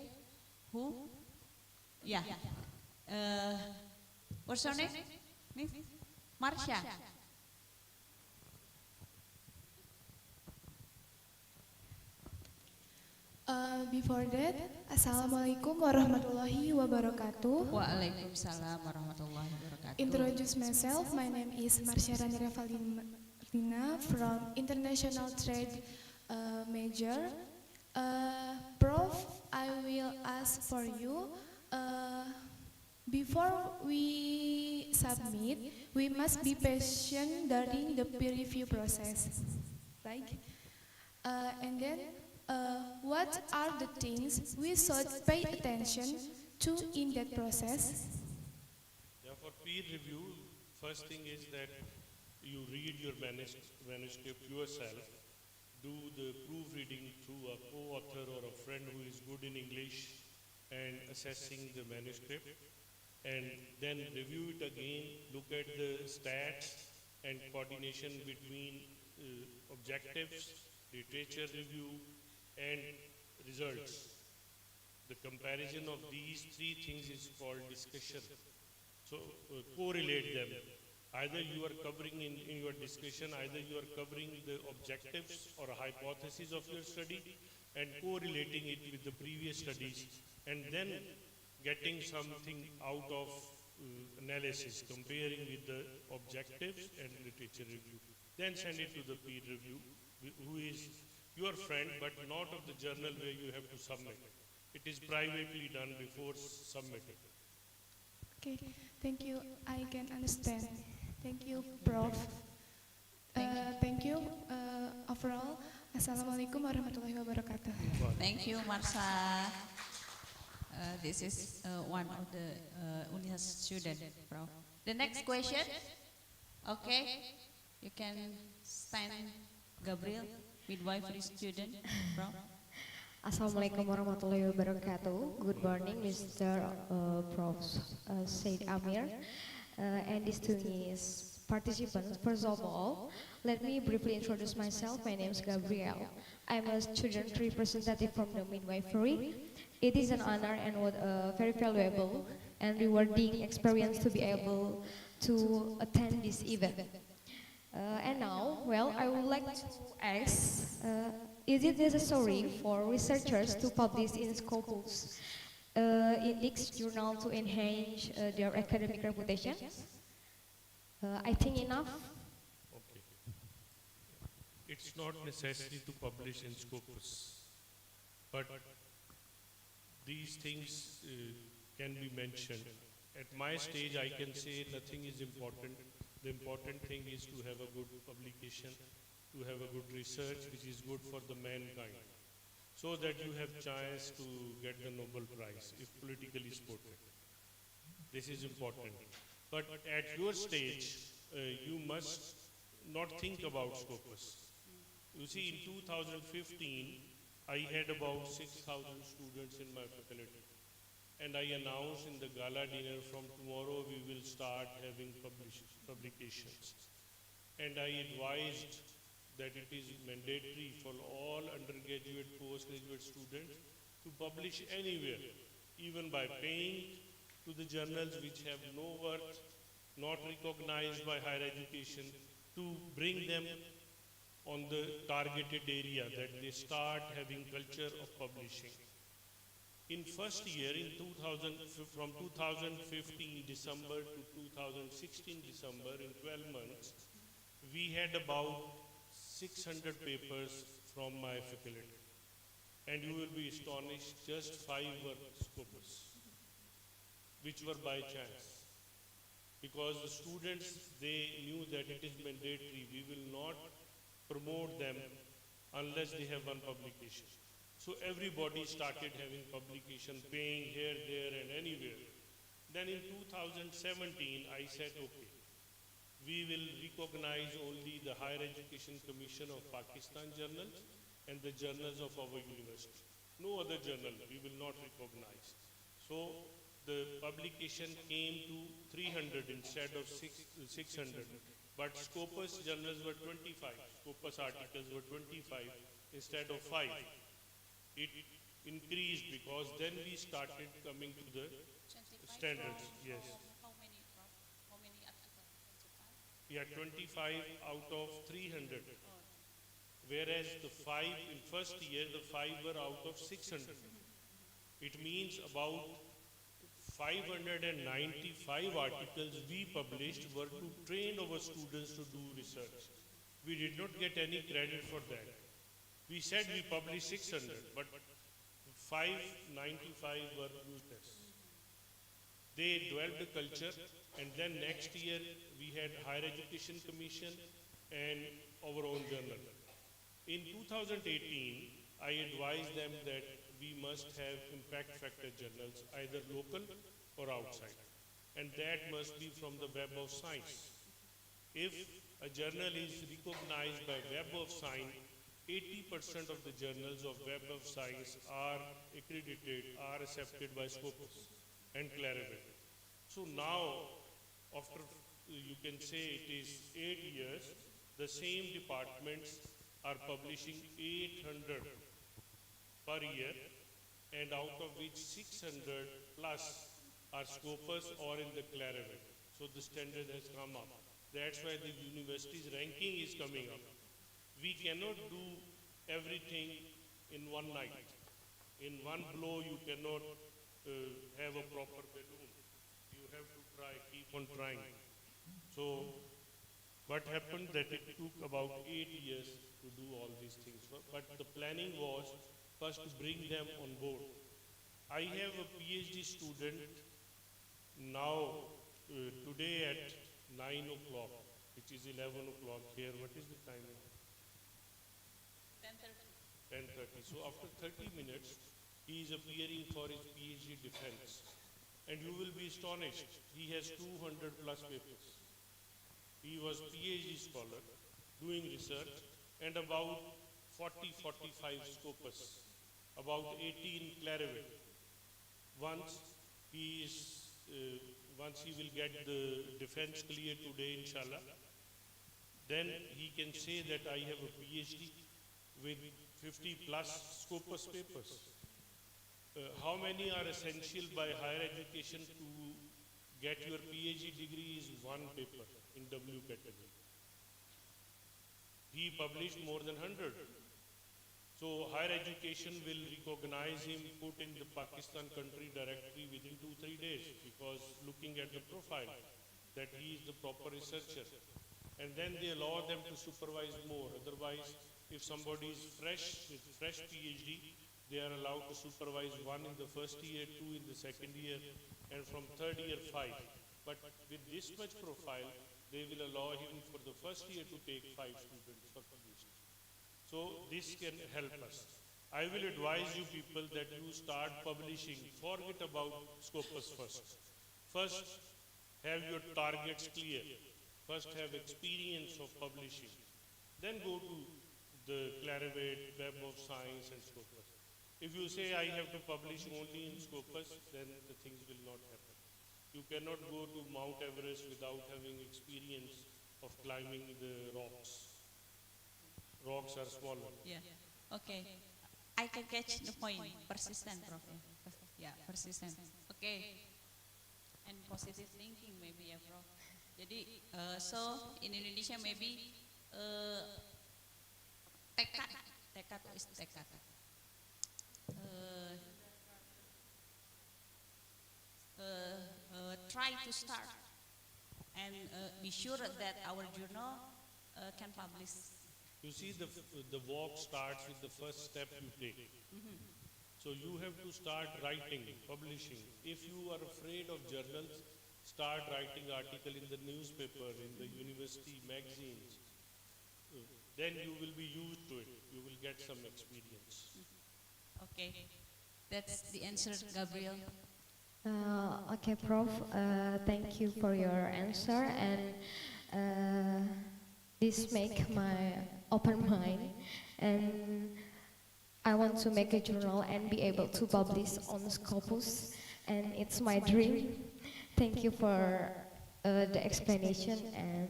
Who? Yeah. What's your name? Miss Marsha. Before that, Assalamualaikum warahmatullahi wabarakatuh. Waalaikumsalam warahmatullahi wabarakatuh. Introduce myself. My name is Marsha Rani Revalina from International Trade major. Prof, I will ask for you. Before we submit, we must be patient during the peer review process. Right? And then, what are the things we should pay attention to in that process? Yeah, for peer review, first thing is that you read your manuscript yourself, do the proofreading through a co-author or a friend who is good in English and assessing the manuscript, and then review it again, look at the stats and coordination between objectives, literature review, and results. The comparison of these 3 things is called discussion. So correlate them. Either you are covering in your discussion, either you are covering the objectives or a hypothesis of your study and correlating it with the previous studies, and then getting something out of analysis, comparing with the objectives and literature review. Then send it to the peer review, who is your friend, but not of the journal where you have to submit. It is privately done before submitting. Okay, thank you. I can understand. Thank you, Prof. Thank you. Overall, Assalamualaikum warahmatullahi wabarakatuh. Thank you, Marsa. This is one of the Unisa student, Prof. The next question, okay, you can stand, Gabriel, midwifery student, Prof. Assalamualaikum warahmatullahi wabarakatuh. Good morning, Mr. Prof. Said Amir and distinguished participants. First of all, let me briefly introduce myself. My name is Gabriel. I'm a student representative from the midwifery. It is an honor and very valuable and rewarding experience to be able to attend this event. And now, well, I would like to ask, is it necessary for researchers to publish in scopus in each journal to enhance their academic reputation? I think enough. Okay. It's not necessary to publish in scopus, but these things can be mentioned. At my stage, I can say nothing is important. The important thing is to have a good publication, to have a good research which is good for the mankind, so that you have chance to get the Nobel Prize if politically supported. This is important. But at your stage, you must not think about scopus. You see, in 2015, I had about 6,000 students in my faculty. And I announced in the gala dinner, from tomorrow we will start having publications. And I advised that it is mandatory for all undergraduate, postgraduate students to publish anywhere, even by paying to the journals which have no worth, not recognized by higher education, to bring them on the targeted area, that they start having culture of publishing. In first year, from 2015 December to 2016 December, in 12 months, we had about 600 papers from my faculty. And you will be astonished, just 5 were scopus, which were by chance. Because the students, they knew that it is mandatory. We will not promote them unless they have one publication. So everybody started having publication, paying here, there, and anywhere. Then in 2017, I said, okay, we will recognize only the Higher Education Commission of Pakistan journals and the journals of our university. No other journal we will not recognize. So the publication came to 300 instead of 600. But scopus journals were 25, scopus articles were 25 instead of 5. It increased because then we started coming to the standards. Yes. How many articles? Yeah, 25 out of 300. Whereas the 5 in first year, the 5 were out of 600. It means about 595 articles we published were to train our students to do research. We did not get any credit for that. We said we published 600, but 595 were useless. They developed the culture, and then next year we had Higher Education Commission and our own journal. In 2018, I advised them that we must have impact factor journals, either local or outside. And that must be from the Web of Science. If a journal is recognized by Web of Science, 80% of the journals of Web of Science are accredited, are accepted by Scopus and Clarinet. So now, after you can say it is 8 years, the same departments are publishing 800 per year, and out of which 600 plus are Scopus or in the Clarinet. So the standard has come up. That's why the university's ranking is coming up. We cannot do everything in one night. In one blow, you cannot have a proper balloon. You have to try, keep on trying. So what happened that it took about 8 years to do all these things. But the planning was first to bring them on board. I have a PhD student now today at 9 o'clock, which is 11 o'clock here. What is the time now? 10:30. So after 30 minutes, he is appearing for his PhD defense. And you will be astonished. He has 200 plus papers. He was PhD scholar doing research and about 45 scopus, about 18 clarivet. Once he is, once he will get the defense clear today, inshallah, then he can say that I have a PhD with 50 plus scopus papers. How many are essential by higher education to get your PhD degree is one paper in W category. He published more than 100. So higher education will recognize him, put in the Pakistan country directory within 2-3 days because looking at the profile that he is the proper researcher. And then they allow them to supervise more. Otherwise, if somebody is fresh with fresh PhD, they are allowed to supervise 1 in the first year, 2 in the second year, and from third year 5. But with this much profile, they will allow him for the first year to take 5 students for PhD. So this can help us. I will advise you people that you start publishing. Forget about scopus first. First, have your targets clear. First, have experience of publishing. Then go to the Clarivate, Web of Science, and Scopus. If you say I have to publish only in Scopus, then the things will not happen. You cannot go to Mount Everest without having experience of climbing the rocks. Rocks are smaller. Yeah. Okay. I can catch the point. Persistent, Prof. Yeah, persistent. Okay. And positive thinking maybe, ya, Prof. Jadi, so in Indonesia maybe tekad, tekad is tekad. Try to start and be sure that our journal can publish. You see, the walk starts with the first step you take. So you have to start writing, publishing. If you are afraid of journals, start writing article in the newspaper, in the university magazines. Then you will be used to it. You will get some experience. Okay, that's the answer, Gabriel. Okay, Prof. Thank you for your answer, and this make my open mind, and I want to make a journal and be able to publish on Scopus, and it's my dream. Thank you for the explanation, and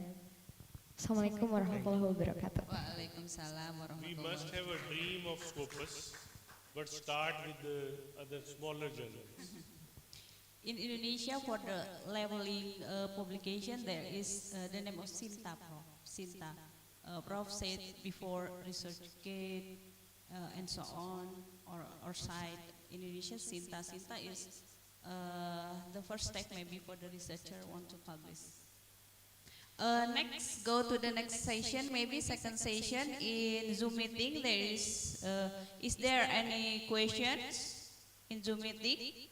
Assalamualaikum warahmatullahi wabarakatuh. Waalaikumsalam We warahmatullahi must have a dream of Scopus, but start with the other smaller journals. In Indonesia, for the leveling publication, there is the name of Sinta, Prof. Sinta. Prof said before ResearchGate and so on, or site in Indonesia, Sinta. Sinta is the first step maybe for the researcher want to publish. Next, go to the next session, maybe second session in Zoom meeting. There is there any questions in Zoom meeting?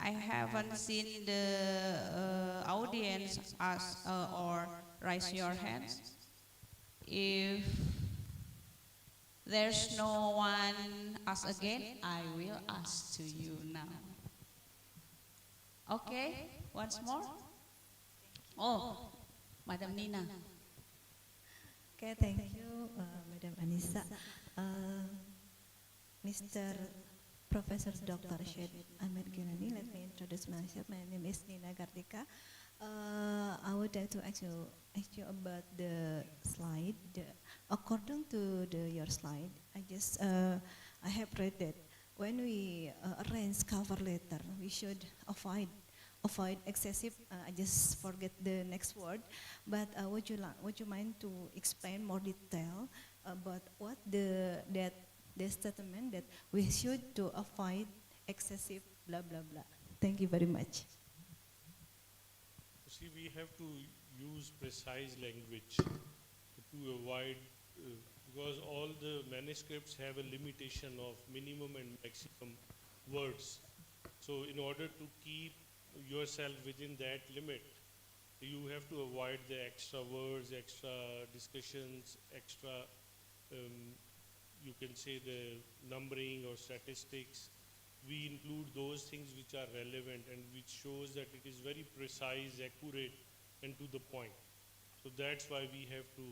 I haven't seen the audience ask or raise your hands. If there's no one ask again, I will ask to you now. Okay, once more. Oh, Madam Nina. Okay, thank you, Madam Unisa. Mr. Professor Dr. Syed Amir Gilani, let me introduce myself. My name is Nina Kartika. I would like to ask you about the slide. According to your slide, I have read that when we arrange cover letter, we should avoid avoid excessive. I just forget the next word, but would you mind to explain more detail about what the statement that we should to avoid excessive blah blah blah. Thank you very much. See, we have to use precise language to avoid, because all the manuscripts have a limitation of minimum and maximum words. So in order to keep yourself within that limit, you have to avoid the extra words, extra discussions, extra, you can say the numbering or statistics. We include those things which are relevant and which shows that it is very precise, accurate, and to the point. So that's why we have to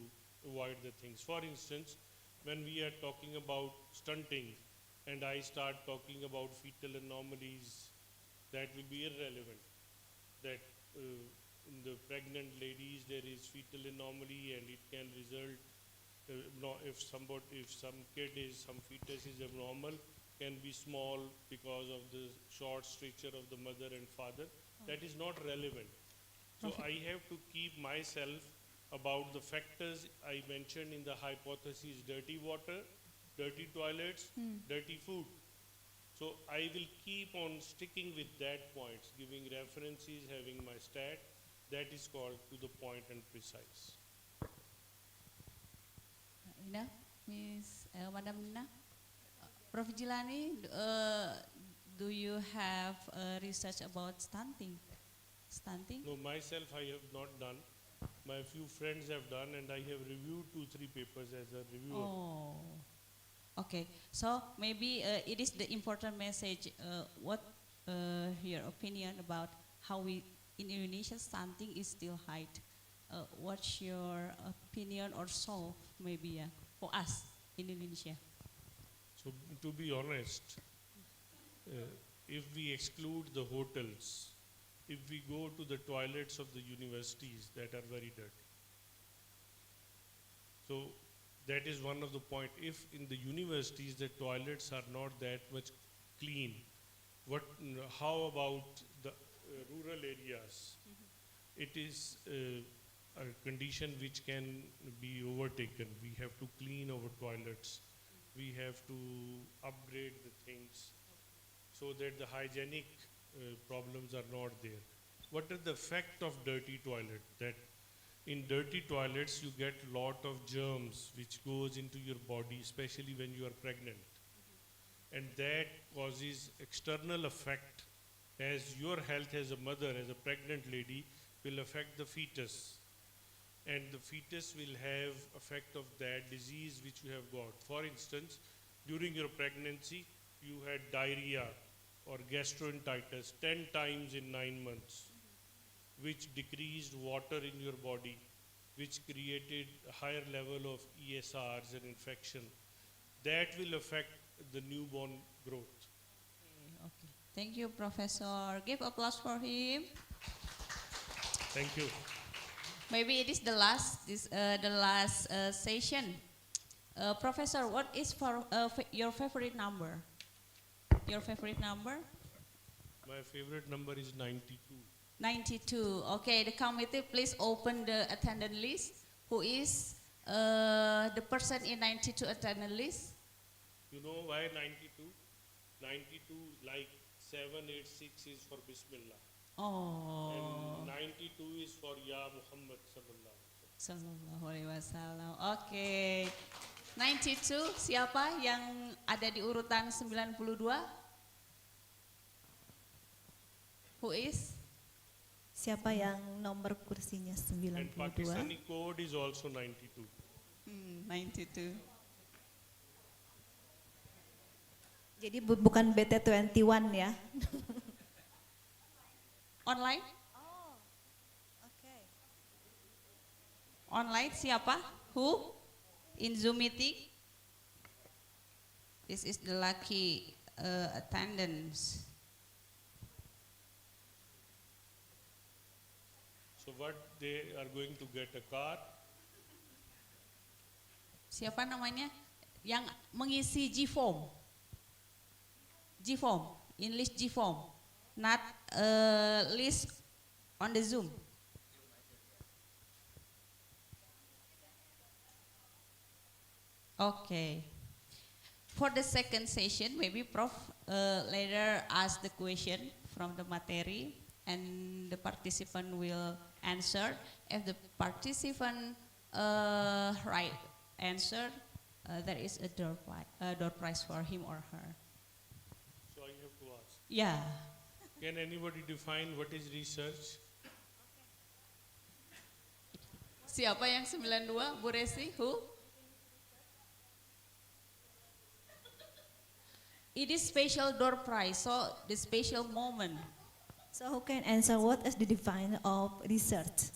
avoid the things. For instance, when we are talking about stunting and I start talking about fetal anomalies, that will be irrelevant. That in the pregnant ladies there is fetal anomaly and it can result, if some fetus is abnormal, can be small because of the short stature of the mother and father. That is not relevant. So I have to keep myself about the factors I mentioned in the hypothesis: dirty water, dirty toilets, dirty food. So I will keep on sticking with that points, giving references, having my stat. That is called to the point and precise. Ina, Miss Madam Nina, Prof. Jilani, do you have research about stunting? Stunting? No, myself I have not done. My few friends have done, and I have reviewed 2-3 papers as a reviewer. Oh, okay. So maybe it is the important message. What your opinion about how we in Indonesia stunting is still high? What's your opinion or so maybe for us in Indonesia? So to be honest, if we exclude the hotels, if we go to the toilets of the universities that are very dirty. So that is one of the point. If in the universities the toilets are not that much clean, how about the rural areas? It is a condition which can be overtaken. We have to clean our toilets. We have to upgrade the things so that the hygienic problems are not there. What is the effect of dirty toilet? That in dirty toilets you get lot of germs which goes into your body, especially when you are pregnant. And that causes external effect, as your health as a mother, as a pregnant lady, will affect the fetus. And the fetus will have effect of that disease which you have got. For instance, during your pregnancy, you had diarrhea or gastroenteritis 10 times in 9 months, which decreased water in your body, which created a higher level of ESRs and infection. That will affect the newborn growth. Okay. Thank you, Professor. Give applause for him. Thank you. Maybe it is the last session. Professor, what is your favorite number? Your favorite number? My favorite number is 92. 92. Okay, the committee, please open the attendance list. Who is the person in 92 attendance list? You know why 92? 92, like 786 is for Bismillah. Oh. And 92 is for Ya Muhammad Sallallahu Sallallahu Alaihi Wasallam. Oke. 92, siapa yang ada di urutan 92? Who is? Siapa yang nomor kursinya And 92? Pakistani code is also 92. 92. Jadi bukan BT21 ya. Online? Oh, okay. Online siapa? Who? In Zoom meeting? This is the lucky attendance. So what they are going to get a car? Siapa namanya? Yang mengisi G-form. G-form, English G-form. not list on the Zoom. Okay. For the second session, maybe Prof later ask the question from the material and the participant will answer. If the participant right answer, there is a door prize for him or her. So I have to ask. Yeah. Can anybody define what is research? Siapa yang 92? Bu Resi, who? It is special door prize, so the special moment. So who can answer what is the define of research?